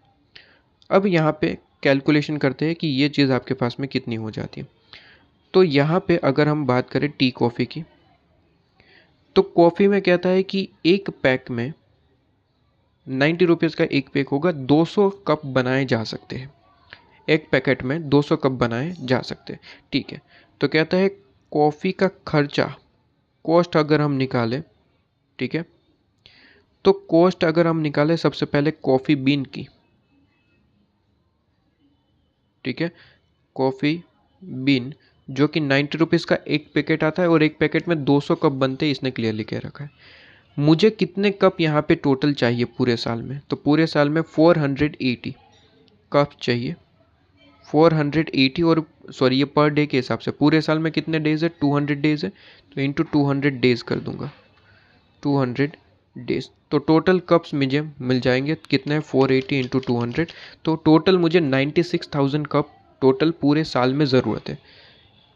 S1: अब यहाँ पे कैलकुलेशन करते हैं कि ये चीज़ आपके पास में कितनी हो जाती है। तो यहाँ पे अगर हम बात करें टी कॉफ़ी की, तो कॉफ़ी में कहता है कि एक पैक में 90 रुपीज़ का एक पैक होगा, 200 कप बनाए जा सकते हैं। एक पैकेट में 200 कप बनाए जा सकते हैं, ठीक है। तो कहता है कॉफ़ी का खर्चा, कॉस्ट अगर हम निकालें, ठीक है, तो कॉस्ट अगर हम निकालें सबसे पहले कॉफ़ी बीन की, ठीक है, कॉफ़ी बीन जो कि 90 रुपीज़ का एक पैकेट आता है और एक पैकेट में 200 कप बनते हैं, इसने क्लियरली कह रखा है। मुझे कितने कप यहाँ पे टोटल चाहिए पूरे साल में, तो पूरे साल में 480 कप चाहिए, 480। और सॉरी ये पर डे के हिसाब से, पूरे साल में कितने डेज है, 200 डेज है, तो इंटू 200 डेज कर दूंगा, 200 डेज। तो टोटल कप्स मुझे मिल जाएंगे कितने, 480 इंटू 200, तो टोटल मुझे 96,000 कप टोटल पूरे साल में ज़रूरत है,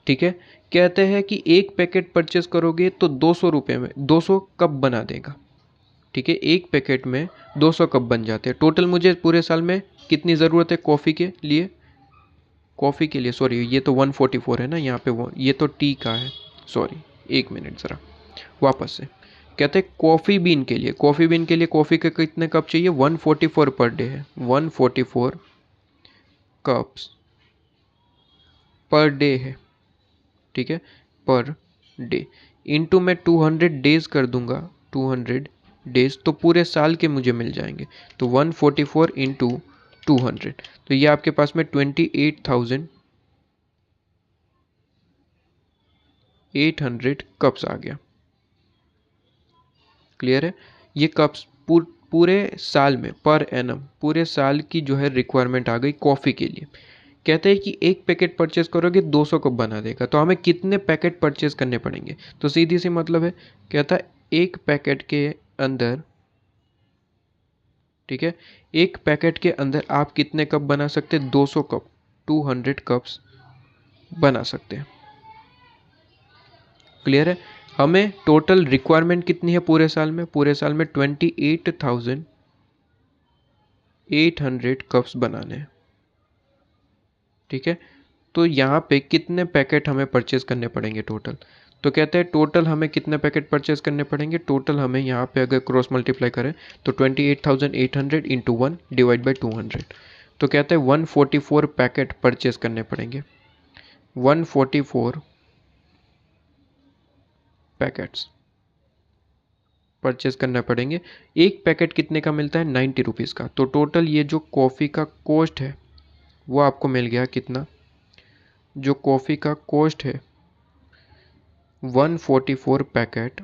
S1: ठीक है। कहते हैं कि एक पैकेट परचेस करोगे तो 200 रुपये में 200 कप बना देगा, ठीक है। एक पैकेट में 200 कप बन जाते हैं। टोटल मुझे पूरे साल में कितनी ज़रूरत है कॉफ़ी के लिए, सॉरी ये तो 144 है ना यहाँ पे, वो ये तो टी का है, सॉरी एक मिनट ज़रा वापस से। कहते हैं कॉफ़ी बीन के लिए कॉफ़ी के कितने कप चाहिए, 144 पर डे है, 144 कप्स पर डे है, ठीक है, पर डे। इंटू मैं 200 डेज कर दूंगा, 200 डेज, तो पूरे साल के मुझे मिल जाएंगे। तो 144 इंटू 200, तो ये आपके पास में 28,800 कप्स आ गया। क्लियर है। ये कप्स पूरे साल में, पर एनम पूरे साल की जो है रिक्वायरमेंट आ गई कॉफ़ी के लिए। कहते हैं कि एक पैकेट परचेस करोगे 200 कप बना देगा, तो हमें कितने पैकेट परचेस करने पड़ेंगे, तो सीधी सी मतलब है, कहता है एक पैकेट के अंदर, ठीक है, एक पैकेट के अंदर आप कितने कप बना सकते हैं, 200 कप, 200 कप्स बना सकते हैं। क्लियर है। हमें टोटल रिक्वायरमेंट कितनी है पूरे साल में? पूरे साल में 28,800 कप्स बनाने हैं, ठीक है। तो यहाँ पे कितने पैकेट हमें परचेज करने पड़ेंगे टोटल? तो कहते हैं टोटल हमें कितने पैकेट परचेज करने पड़ेंगे? टोटल हमें यहाँ पे अगर क्रॉस मल्टीप्लाई करें तो 28,800 इंटू 1 डिवाइड बाई 200, तो कहते हैं 144 पैकेट परचेज करने पड़ेंगे। 144 पैकेट्स परचेज करना पड़ेंगे। एक पैकेट कितने का मिलता है? 90 रुपीज़ का। तो टोटल ये जो कॉफ़ी का कॉस्ट है वो आपको मिल गया कितना? जो कॉफ़ी का कॉस्ट है 144 पैकेट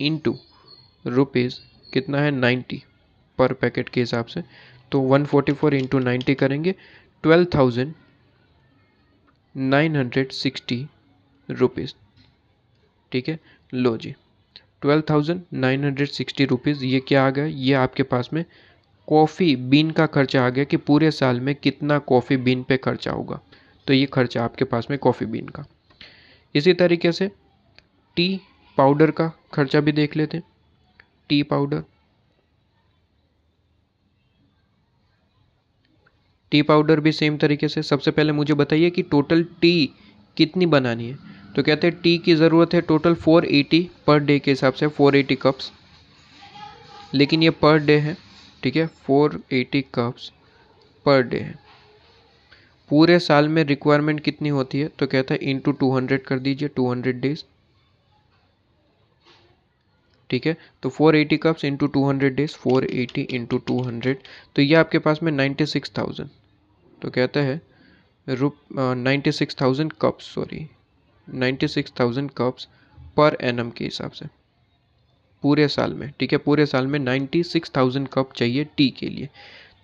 S1: इंटू रुपीज़ कितना है? 90 पर पैकेट के हिसाब से। तो 144 इंटू 90 करेंगे 12,960 रुपीज़, ठीक है। लो जी, 12,960 रुपीज़ ये क्या आ गया? ये आपके पास में कॉफ़ी बीन का खर्चा आ गया कि पूरे साल में कितना कॉफ़ी बीन पे खर्चा होगा। तो ये खर्चा आपके पास में कॉफ़ी बीन का। इसी तरीके से टी पाउडर का खर्चा भी देख लेते हैं। टी पाउडर भी सेम तरीके से। सबसे पहले मुझे बताइए कि टोटल टी कितनी बनानी है? तो कहते हैं टी की ज़रूरत है टोटल 480 पर डे के हिसाब से, 480 कप्स, लेकिन ये पर डे है, ठीक है। 480 कप्स पर डे है। पूरे साल में रिक्वायरमेंट कितनी होती है? तो कहता है इंटू 200 कर दीजिए, 200 डेज, ठीक है। तो 480 कप्स इंटू 200 डेज, 480 इंटू 200, तो ये आपके पास में 96,000। तो कहता है 96,000 cups, sorry 96,000 cups per annum के हिसाब से पूरे साल में, ठीक है। पूरे साल में 96,000 कप चाहिए टी के लिए।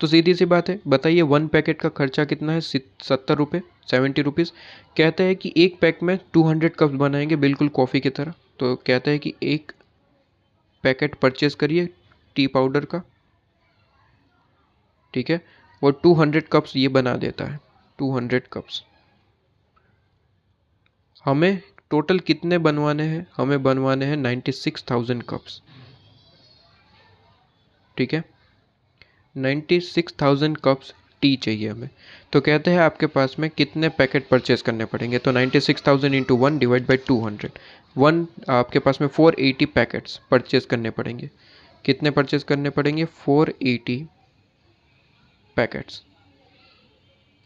S1: तो सीधी सी बात है, बताइए वन पैकेट का खर्चा कितना है? 70 रुपये, 70 रुपीज़। कहता है कि एक पैक में 200 कप्स बनाएंगे बिल्कुल कॉफ़ी की तरह। तो कहता है कि एक पैकेट परचेज करिए टी पाउडर का, ठीक है, और 200 कप्स ये बना देता है। 200 कप्स हमें टोटल कितने बनवाने हैं? हमें बनवाने हैं 96,000 कप्स, ठीक है। 96,000 कप्स टी चाहिए हमें। तो कहते हैं आपके पास में कितने पैकेट परचेज करने पड़ेंगे? तो 96,000 इंटू 1 डिवाइड बाई 200, आपके पास में 480 पैकेट्स परचेज करने पड़ेंगे। कितने परचेज करने पड़ेंगे? 480 पैकेट्स।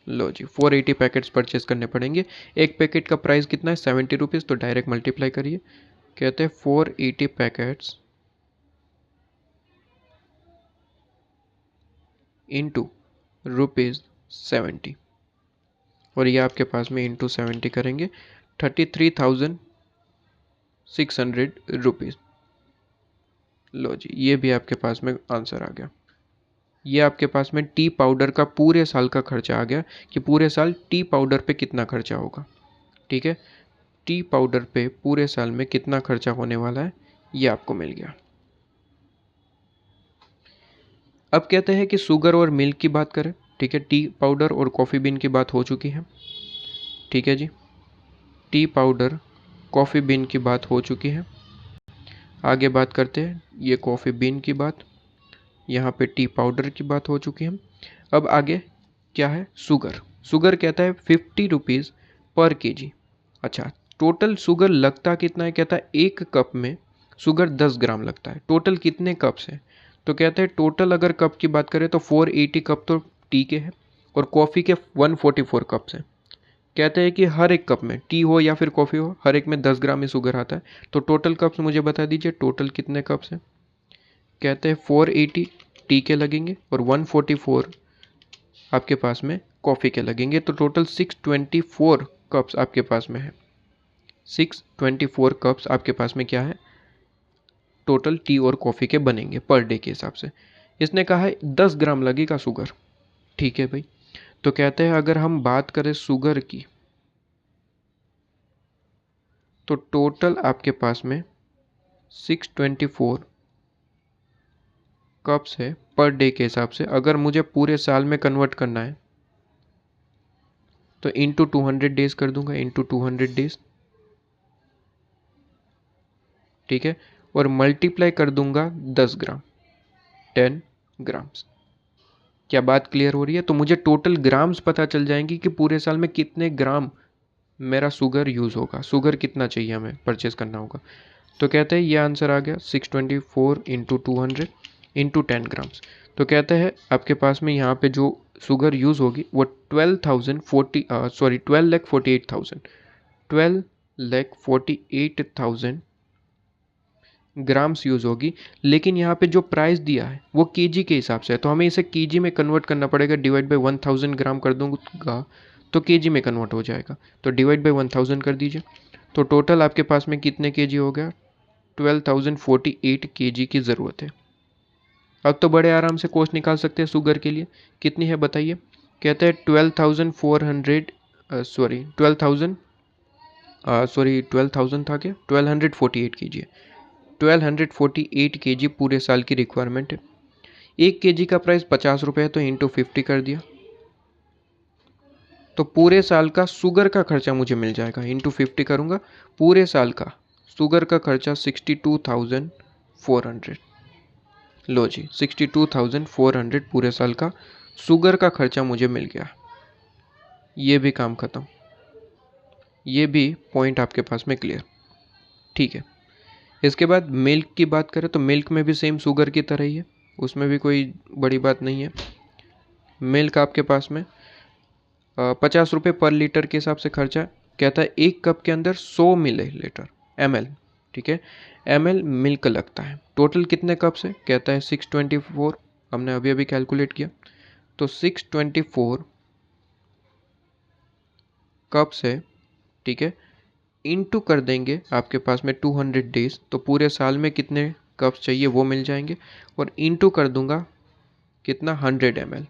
S1: लो जी, 480 पैकेट्स परचेज करने पड़ेंगे। एक पैकेट का प्राइस कितना है? 70 रुपीज़। तो डायरेक्ट मल्टीप्लाई करिए। कहते हैं 480 पैकेट्स इंटू ₹70, और ये आपके पास में इंटू 70 करेंगे 33,600 रुपीज़। लो जी, ये भी आपके पास में आंसर आ गया। ये आपके पास में टी पाउडर का पूरे साल का खर्चा आ गया कि पूरे साल टी पाउडर पे कितना खर्चा होगा, ठीक है। टी पाउडर पे पूरे साल में कितना खर्चा होने वाला है ये आपको मिल गया। अब कहते हैं कि शुगर और मिल्क की बात करें, ठीक है। टी पाउडर और कॉफ़ी बीन की बात हो चुकी है, ठीक है जी। टी पाउडर कॉफ़ी बीन की बात हो चुकी है। आगे बात करते हैं, ये कॉफ़ी बीन की बात, यहाँ पे टी पाउडर की बात हो चुकी है। अब आगे क्या है? शुगर। शुगर कहता है 50 रुपीज़ पर केजी। अच्छा, टोटल शुगर लगता कितना है? कहता है एक कप में शुगर 10 ग्राम लगता है। टोटल कितने कप्स हैं? तो कहते हैं टोटल अगर कप की बात करें तो 480 कप तो टी के हैं और कॉफ़ी के 144 कप्स हैं। कहते हैं कि हर एक कप में, टी हो या फिर कॉफ़ी हो, हर एक में 10 ग्राम ही शुगर आता है। तो टोटल कप्स मुझे बता दीजिए, टोटल कितने कप्स हैं? कहते हैं 480 टी के लगेंगे और 144 आपके पास में कॉफ़ी के लगेंगे। तो टोटल 624 कप्स आपके पास में है। 624 कप्स आपके पास में क्या है? टोटल टी और कॉफ़ी के बनेंगे पर डे के हिसाब से। इसने कहा है 10 ग्राम लगेगा शुगर, ठीक है भाई। तो कहते हैं अगर हम बात करें शुगर की तो टोटल आपके पास में 624 कप्स है पर डे के हिसाब से। अगर मुझे पूरे साल में कन्वर्ट करना है तो इंटू 200 डेज कर दूंगा, इंटू 200 डेज, ठीक है, और मल्टीप्लाई कर दूंगा 10 ग्राम, 10 ग्राम्स। क्या बात क्लियर हो रही है? तो मुझे टोटल ग्राम्स पता चल जाएंगी कि पूरे साल में कितने ग्राम मेरा शुगर यूज़ होगा, शुगर कितना चाहिए हमें परचेज करना होगा। तो कहते हैं ये आंसर आ गया 624 इंटू 200 इंटू 10 ग्राम्स। तो कहते हैं आपके पास में यहाँ पे जो शुगर यूज़ होगी वो 12,48,000 ग्राम्स यूज़ होगी। लेकिन यहाँ पे जो प्राइस दिया है वो केजी के हिसाब से है, तो हमें इसे केजी में कन्वर्ट करना पड़ेगा। डिवाइड बाई 1000 ग्राम कर दूंगा तो केजी में कन्वर्ट हो जाएगा। तो डिवाइड बाई 1000 कर दीजिए, तो टोटल आपके पास में कितने केजी हो गया? 12,048 केजी की ज़रूरत है। अब तो बड़े आराम से कॉस्ट निकाल सकते हैं शुगर के लिए। कितनी है बताइए? कहते हैं 12,000 था क्या? 1248 केजी है। 1248 केजी पूरे साल की रिक्वायरमेंट है। 1 केजी का प्राइस 50 रुपये है, तो इंटू 50 कर दिया, तो पूरे साल का शुगर का खर्चा मुझे मिल जाएगा। इंटू 50 करूँगा, पूरे साल का शुगर का खर्चा 62,400। लो जी, 62,400 पूरे साल का शुगर का खर्चा मुझे मिल गया। ये भी काम ख़त्म, ये भी पॉइंट आपके पास में क्लियर, ठीक है। इसके बाद मिल्क की बात करें तो मिल्क में भी सेम शुगर की तरह ही है, उसमें भी कोई बड़ी बात नहीं है। मिल्क आपके पास में 50 रुपये पर लीटर के हिसाब से खर्चा है। कहता है 1 कप के अंदर 100 मिलीलीटर ml, ठीक है, ml मिल्क लगता है। टोटल कितने कप से? कहता है 624, हमने अभी अभी कैलकुलेट किया, तो 624 कप से, ठीक है, इंटू कर देंगे आपके पास में 200 डेज, तो पूरे साल में कितने कप्स चाहिए वो मिल जाएंगे, और इंटू कर दूंगा कितना? 100 ml।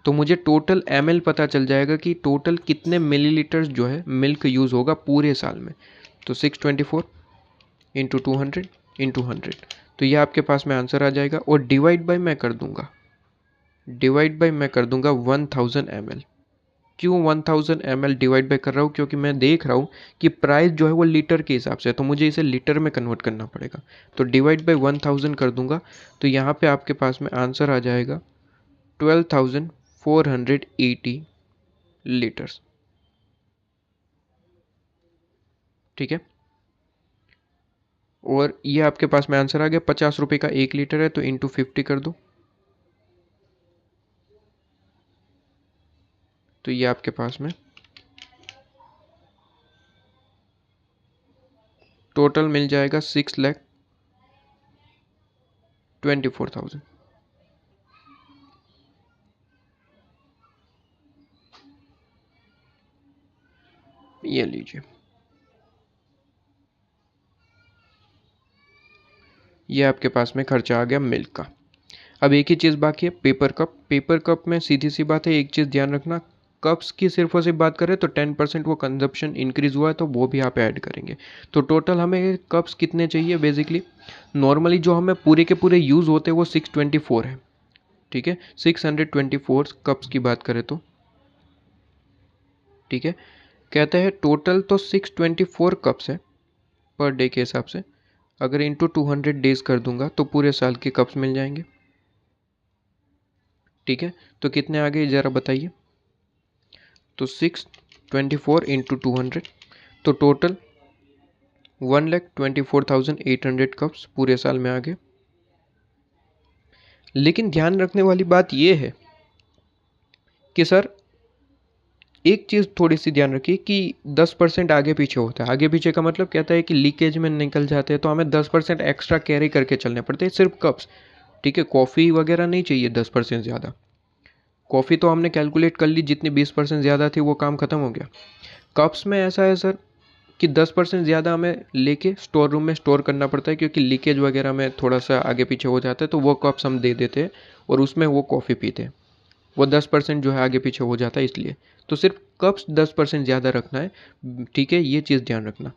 S1: तो मुझे टोटल ml पता चल जाएगा कि टोटल कितने मिलीलीटर्स जो है मिल्क यूज़ होगा पूरे साल में। तो 624 इंटू 200 इंटू 100, तो ये आपके पास में आंसर आ जाएगा। और डिवाइड बाय मैं कर दूंगा 1000 ml। क्यों 1000 ml डिवाइड बाय कर रहा हूँ? क्योंकि मैं देख रहा हूँ कि प्राइस जो है वो लीटर के हिसाब से है, तो मुझे इसे लीटर में कन्वर्ट करना पड़ेगा। तो डिवाइड बाय 1000 कर दूंगा, तो यहाँ पे आपके पास में आंसर आ जाएगा 12,480 लीटर्स, ठीक है। और ये आपके पास में आंसर आ गया। 50 रुपये का 1 लीटर है, तो इंटू 50 कर दो, तो ये आपके पास में टोटल मिल जाएगा 6,24,000। ये लीजिए, ये आपके पास में खर्चा आ गया मिल्क का। अब एक ही चीज़ बाकी है, पेपर कप। पेपर कप में सीधी सी बात है, एक चीज़ ध्यान रखना, कप्स की सिर्फ और सिर्फ बात करें तो 10% वो कंजप्शन इंक्रीज़ हुआ है, तो वो भी आप ऐड करेंगे। तो टोटल हमें कप्स कितने चाहिए? बेसिकली नॉर्मली जो हमें पूरे के पूरे यूज़ होते हैं वो 624 है, ठीक है, 624 कप्स की बात करें तो, ठीक है। कहते हैं टोटल तो 624 कप्स है पर डे के हिसाब से। अगर इंटू 200 डेज कर दूंगा तो पूरे साल के कप्स मिल जाएंगे, ठीक है। तो कितने आ गए ज़रा बताइए? तो 624 इंटू 200, तो टोटल 1,24,800 कप्स पूरे साल में आ गए। लेकिन ध्यान रखने वाली बात यह है कि सर एक चीज़ थोड़ी सी ध्यान रखिए कि 10% आगे पीछे होता है। आगे पीछे का मतलब कहता है कि लीकेज में निकल जाते हैं, तो हमें 10% एक्स्ट्रा कैरी करके चलने पड़ते हैं सिर्फ कप्स, ठीक है। कॉफ़ी वगैरह नहीं चाहिए 10% ज़्यादा। कॉफ़ी तो हमने कैलकुलेट कर ली, जितनी 20% ज़्यादा थी वो काम ख़त्म हो गया। कप्स में ऐसा है सर कि 10% ज़्यादा हमें लेके स्टोर रूम में स्टोर करना पड़ता है, क्योंकि लीकेज वगैरह में थोड़ा सा आगे पीछे हो जाता है, तो वो कप्स हम दे देते हैं और उसमें वो कॉफ़ी पीते हैं। वो 10% जो है आगे पीछे हो जाता है, इसलिए तो सिर्फ कप्स 10% ज़्यादा रखना है, ठीक है, ये चीज़ ध्यान रखना।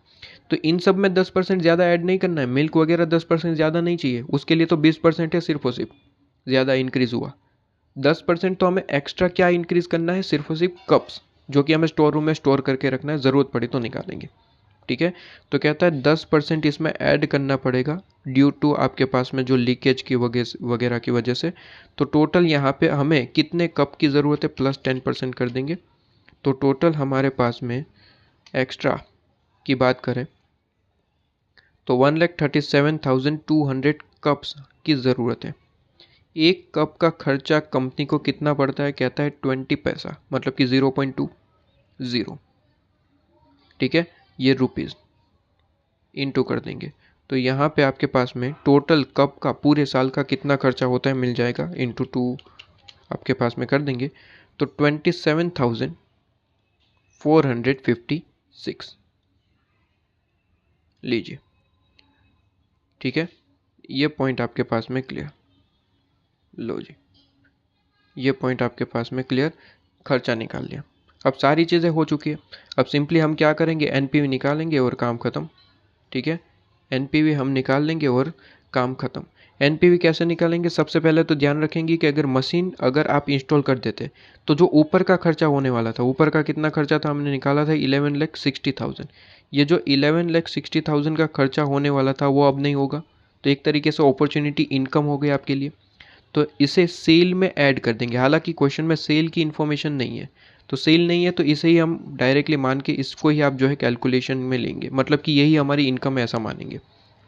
S1: तो इन सब में 10% ज़्यादा ऐड नहीं करना है। मिल्क वगैरह 10% ज़्यादा नहीं चाहिए, उसके लिए तो 20% है सिर्फ और सिर्फ, ज़्यादा इंक्रीज़ हुआ, 10% तो हमें एक्स्ट्रा क्या इंक्रीज़ करना है, सिर्फ और सिर्फ कप्स, जो कि हमें स्टोर रूम में स्टोर करके रखना है, ज़रूरत पड़ी तो निकालेंगे। ठीक है, तो कहता है 10% इसमें ऐड करना पड़ेगा ड्यू टू आपके पास में जो लीकेज की वगैरह की वजह से। तो टोटल यहाँ पे हमें कितने कप की ज़रूरत है, प्लस 10% कर देंगे। तो टोटल हमारे पास में एक्स्ट्रा की बात करें तो 1,37,200 कप्स की ज़रूरत है। एक कप का खर्चा कंपनी को कितना पड़ता है, कहता है 20 पैसा, मतलब कि 0.20। ठीक है, ये रुपीज़ इनटू कर देंगे। तो यहाँ पे आपके पास में टोटल कप का पूरे साल का कितना खर्चा होता है मिल जाएगा, इंटू 2 आपके पास में कर देंगे। तो 27,456 लीजिए। ठीक है, ये पॉइंट आपके पास में क्लियर। लो जी, ये पॉइंट आपके पास में क्लियर, खर्चा निकाल लिया। अब सारी चीज़ें हो चुकी है। अब सिंपली हम क्या करेंगे, एनपीवी निकालेंगे और काम ख़त्म। ठीक है, एनपीवी हम निकाल लेंगे और काम ख़त्म। एनपीवी कैसे निकालेंगे, सबसे पहले तो ध्यान रखेंगे कि अगर मशीन अगर आप इंस्टॉल कर देते तो जो ऊपर का खर्चा होने वाला था, ऊपर का कितना खर्चा था हमने निकाला था 11,60,000। ये जो 11,60,000 का खर्चा होने वाला था वो अब नहीं होगा। तो एक तरीके से अपॉर्चुनिटी इनकम हो गई आपके लिए। तो इसे सेल में ऐड कर देंगे। हालांकि क्वेश्चन में सेल की इन्फॉर्मेशन नहीं है, तो सेल नहीं है तो इसे ही हम डायरेक्टली मान के इसको ही आप जो है कैलकुलेशन में लेंगे, मतलब कि यही हमारी इनकम है ऐसा मानेंगे।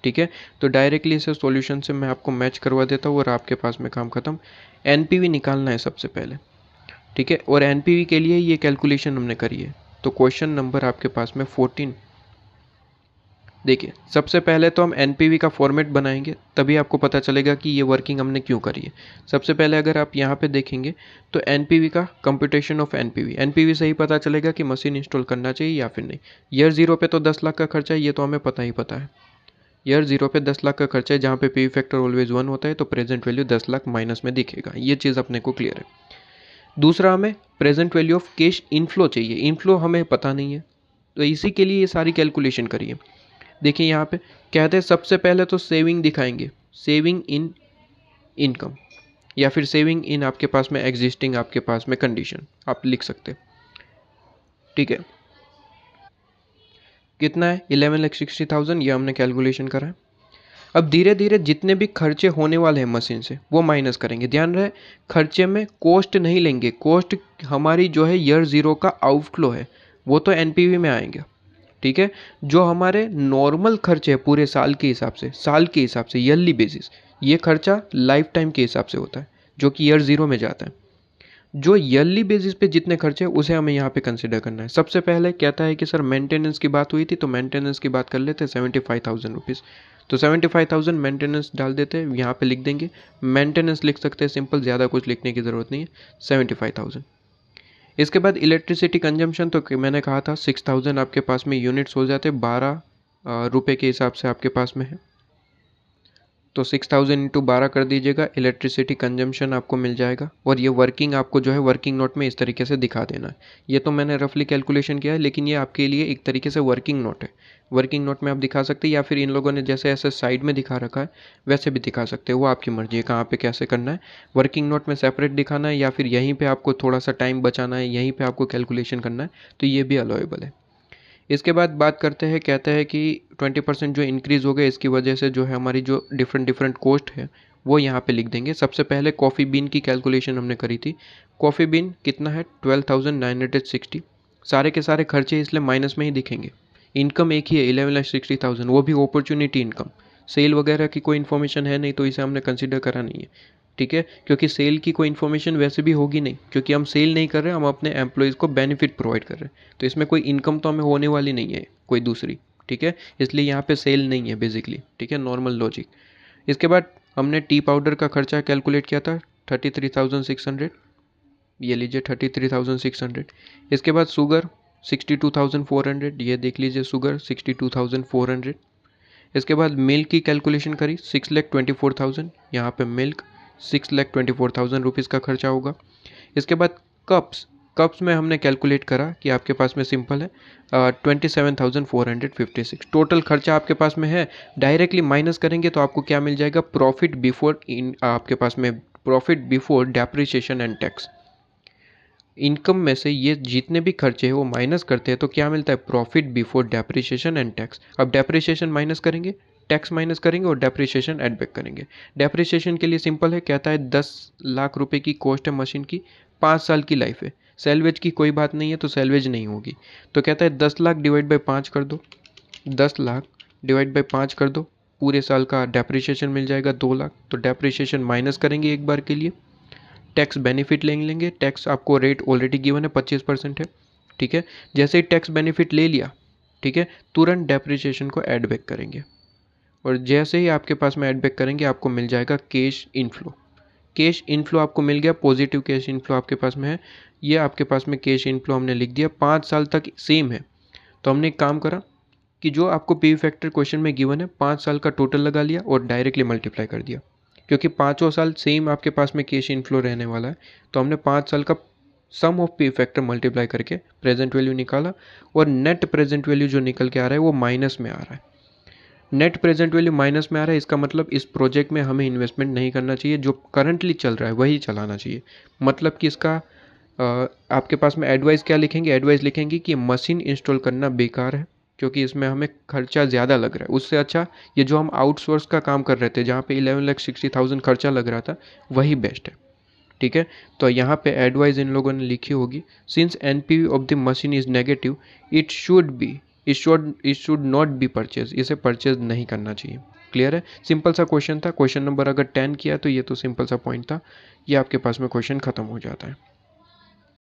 S1: ठीक है, तो डायरेक्टली इसे सॉल्यूशन से मैं आपको मैच करवा देता हूँ और आपके पास में काम खत्म। एनपीवी निकालना है सबसे पहले। ठीक है, और एनपीवी के लिए ये कैलकुलेशन हमने करी है। तो क्वेश्चन नंबर आपके पास में 14। देखिए, सबसे पहले तो हम एनपीवी का फॉर्मेट बनाएंगे, तभी आपको पता चलेगा कि ये वर्किंग हमने क्यों करी है। सबसे पहले अगर आप यहाँ पे देखेंगे तो एनपीवी का कंप्यूटेशन ऑफ एनपीवी से ही पता चलेगा कि मशीन इंस्टॉल करना चाहिए या फिर नहीं। ईयर 0 पे तो 10 लाख का खर्चा है, ये तो हमें पता ही पता है। ईयर 0 पे 10 लाख का खर्चा है, जहाँ पे पी फैक्टर ऑलवेज 1 होता है, तो प्रेजेंट वैल्यू 10 लाख माइनस में दिखेगा। ये चीज़ अपने को क्लियर है। दूसरा, हमें present value of cash inflow चाहिए। इनफ्लो हमें पता नहीं है, तो इसी के लिए ये सारी कैलकुलेशन करिए। देखिए यहाँ पे कहते हैं सबसे पहले तो सेविंग दिखाएंगे, सेविंग इन इनकम, या फिर सेविंग इन आपके पास में एग्जिस्टिंग आपके पास में कंडीशन आप लिख सकते हैं। ठीक है, कितना है 11,60,000, ये हमने कैलकुलेशन करा है। अब धीरे धीरे जितने भी खर्चे होने वाले हैं मशीन से वो माइनस करेंगे। ध्यान रहे, खर्चे में कॉस्ट नहीं लेंगे। कॉस्ट हमारी जो है ईयर 0 का आउटफ्लो है, वो तो एनपीवी में आएंगे। ठीक है, जो हमारे नॉर्मल खर्चे हैं पूरे साल के हिसाब से, ईयरली बेसिस, ये खर्चा लाइफ टाइम के हिसाब से होता है, जो कि ईयर 0 में जाता है। जो ईयरली बेसिस पे जितने खर्चे हैं उसे हमें यहाँ पे कंसिडर करना है। सबसे पहले कहता है कि सर मेंटेनेंस की बात हुई थी, तो मेंटेनेंस की बात कर लेते हैं, 75,000 रुपीज़। तो 75,000 मेंटेनेंस डाल देते हैं, यहाँ पे लिख देंगे मेंटेनेंस, लिख सकते हैं सिंपल, ज़्यादा कुछ लिखने की ज़रूरत नहीं है, 75,000। इसके बाद इलेक्ट्रिसिटी कंजम्पशन, तो मैंने कहा था 6,000 आपके पास में यूनिट्स हो जाते, 12 रुपये के हिसाब से आपके पास में है। तो 6,000 इंटू 12 कर दीजिएगा, इलेक्ट्रिसिटी कंजम्पशन आपको मिल जाएगा। और ये वर्किंग आपको जो है वर्किंग नोट में इस तरीके से दिखा देना है। ये तो मैंने रफली कैलकुलेशन किया है, लेकिन ये आपके लिए एक तरीके से वर्किंग नोट है। वर्किंग नोट में आप दिखा सकते हैं, या फिर इन लोगों ने जैसे ऐसे साइड में दिखा रखा है वैसे भी दिखा सकते हैं, वो आपकी मर्जी है कहाँ पे कैसे करना है। वर्किंग नोट में सेपरेट दिखाना है या फिर यहीं पे आपको थोड़ा सा टाइम बचाना है, यहीं पे आपको कैलकुलेशन करना है, तो ये भी अलाउेबल है। इसके बाद बात करते हैं, कहते हैं कि 20% जो इंक्रीज़ हो गया, इसकी वजह से जो है हमारी जो डिफरेंट डिफरेंट कॉस्ट है वो यहाँ पे लिख देंगे। सबसे पहले कॉफ़ी बीन की कैलकुलेशन हमने करी थी। कॉफ़ी बीन कितना है 12,960। सारे के सारे खर्चे इसलिए माइनस में ही दिखेंगे। इनकम एक ही है 11,60,000, वो भी अपॉर्चुनिटी इनकम। सेल वगैरह की कोई इन्फॉर्मेशन है नहीं, तो इसे हमने कंसिडर करा नहीं है। ठीक है, क्योंकि सेल की कोई इन्फॉर्मेशन वैसे भी होगी नहीं, क्योंकि हम सेल नहीं कर रहे, हम अपने एम्प्लॉयज़ को बेनिफिट प्रोवाइड कर रहे हैं, तो इसमें कोई इनकम तो हमें होने वाली नहीं है कोई दूसरी। ठीक है, इसलिए यहाँ पे सेल नहीं है बेसिकली। ठीक है, नॉर्मल लॉजिक। इसके बाद हमने टी पाउडर का खर्चा कैलकुलेट किया था 33,600, ये लीजिए 33,600। इसके बाद शुगर 62,400, ये देख लीजिए शुगर 62,400। इसके बाद मिल्क की कैलकुलेशन करी 6,24,000, यहाँ पे मिल्क 6,24,000 रुपीज़ का खर्चा होगा। इसके बाद कप्स में हमने कैलकुलेट करा कि आपके पास में सिंपल है 27,456 टोटल खर्चा आपके पास में है। डायरेक्टली माइनस करेंगे तो आपको क्या मिल जाएगा, प्रॉफिट बिफोर इन आपके पास में profit before depreciation and tax. Income में से ये जितने भी खर्चे हैं वो माइनस करते हैं तो क्या मिलता है, profit before depreciation and tax. अब डेप्रिसिएशन माइनस करेंगे, टैक्स माइनस करेंगे और डेप्रिसिएशन ऐड बैक करेंगे। डेप्रिसिएशन के लिए सिंपल है, कहता है 10 लाख रुपए की कॉस्ट है मशीन की, 5 साल की लाइफ है, सैलवेज की कोई बात नहीं है तो सैलवेज नहीं होगी। तो कहता है 10 लाख डिवाइड बाई 5 कर दो, 10 लाख डिवाइड बाई 5 कर दो, पूरे साल का डेप्रिसिएशन मिल जाएगा 2 लाख। तो डेप्रिसिएशन माइनस करेंगे एक बार के लिए, टैक्स बेनिफिट ले लेंगे। टैक्स आपको रेट ऑलरेडी गिवन है 25% है, ठीक है। जैसे ही टैक्स बेनिफिट ले लिया, ठीक है, तुरंत डेप्रिसिएशन को ऐड बैक करेंगे और जैसे ही आपके पास में ऐड बैक करेंगे आपको मिल जाएगा कैश इनफ्लो। कैश इनफ्लो आपको मिल गया, पॉजिटिव कैश इनफ्लो आपके पास में है। ये आपके पास में कैश इनफ्लो हमने लिख दिया, 5 साल तक सेम है। तो हमने एक काम करा कि जो आपको पी फैक्टर क्वेश्चन में गिवन है 5 साल का टोटल लगा लिया और डायरेक्टली मल्टीप्लाई कर दिया, क्योंकि पाँचों साल सेम आपके पास में कैश इनफ्लो रहने वाला है। तो हमने 5 साल का सम ऑफ पी फैक्टर मल्टीप्लाई करके प्रेजेंट वैल्यू निकाला और नेट प्रेजेंट वैल्यू जो निकल के आ रहा है वो माइनस में आ रहा है। नेट प्रेजेंट वैल्यू माइनस में आ रहा है, इसका मतलब इस प्रोजेक्ट में हमें इन्वेस्टमेंट नहीं करना चाहिए, जो करंटली चल रहा है वही चलाना चाहिए। मतलब कि इसका आपके पास में एडवाइस क्या लिखेंगे, एडवाइस लिखेंगे कि मशीन इंस्टॉल करना बेकार है क्योंकि इसमें हमें खर्चा ज़्यादा लग रहा है। उससे अच्छा ये जो हम आउटसोर्स का काम कर रहे थे जहाँ पे 11,60,000 खर्चा लग रहा था वही बेस्ट है, ठीक है। तो यहाँ पे एडवाइस इन लोगों ने लिखी होगी, since NPV of the machine is negative it should not be purchase, इसे परचेज नहीं करना चाहिए। क्लियर है, सिंपल सा क्वेश्चन था। क्वेश्चन नंबर अगर 10 किया तो ये तो सिंपल सा पॉइंट था, ये आपके पास में क्वेश्चन खत्म हो जाता है।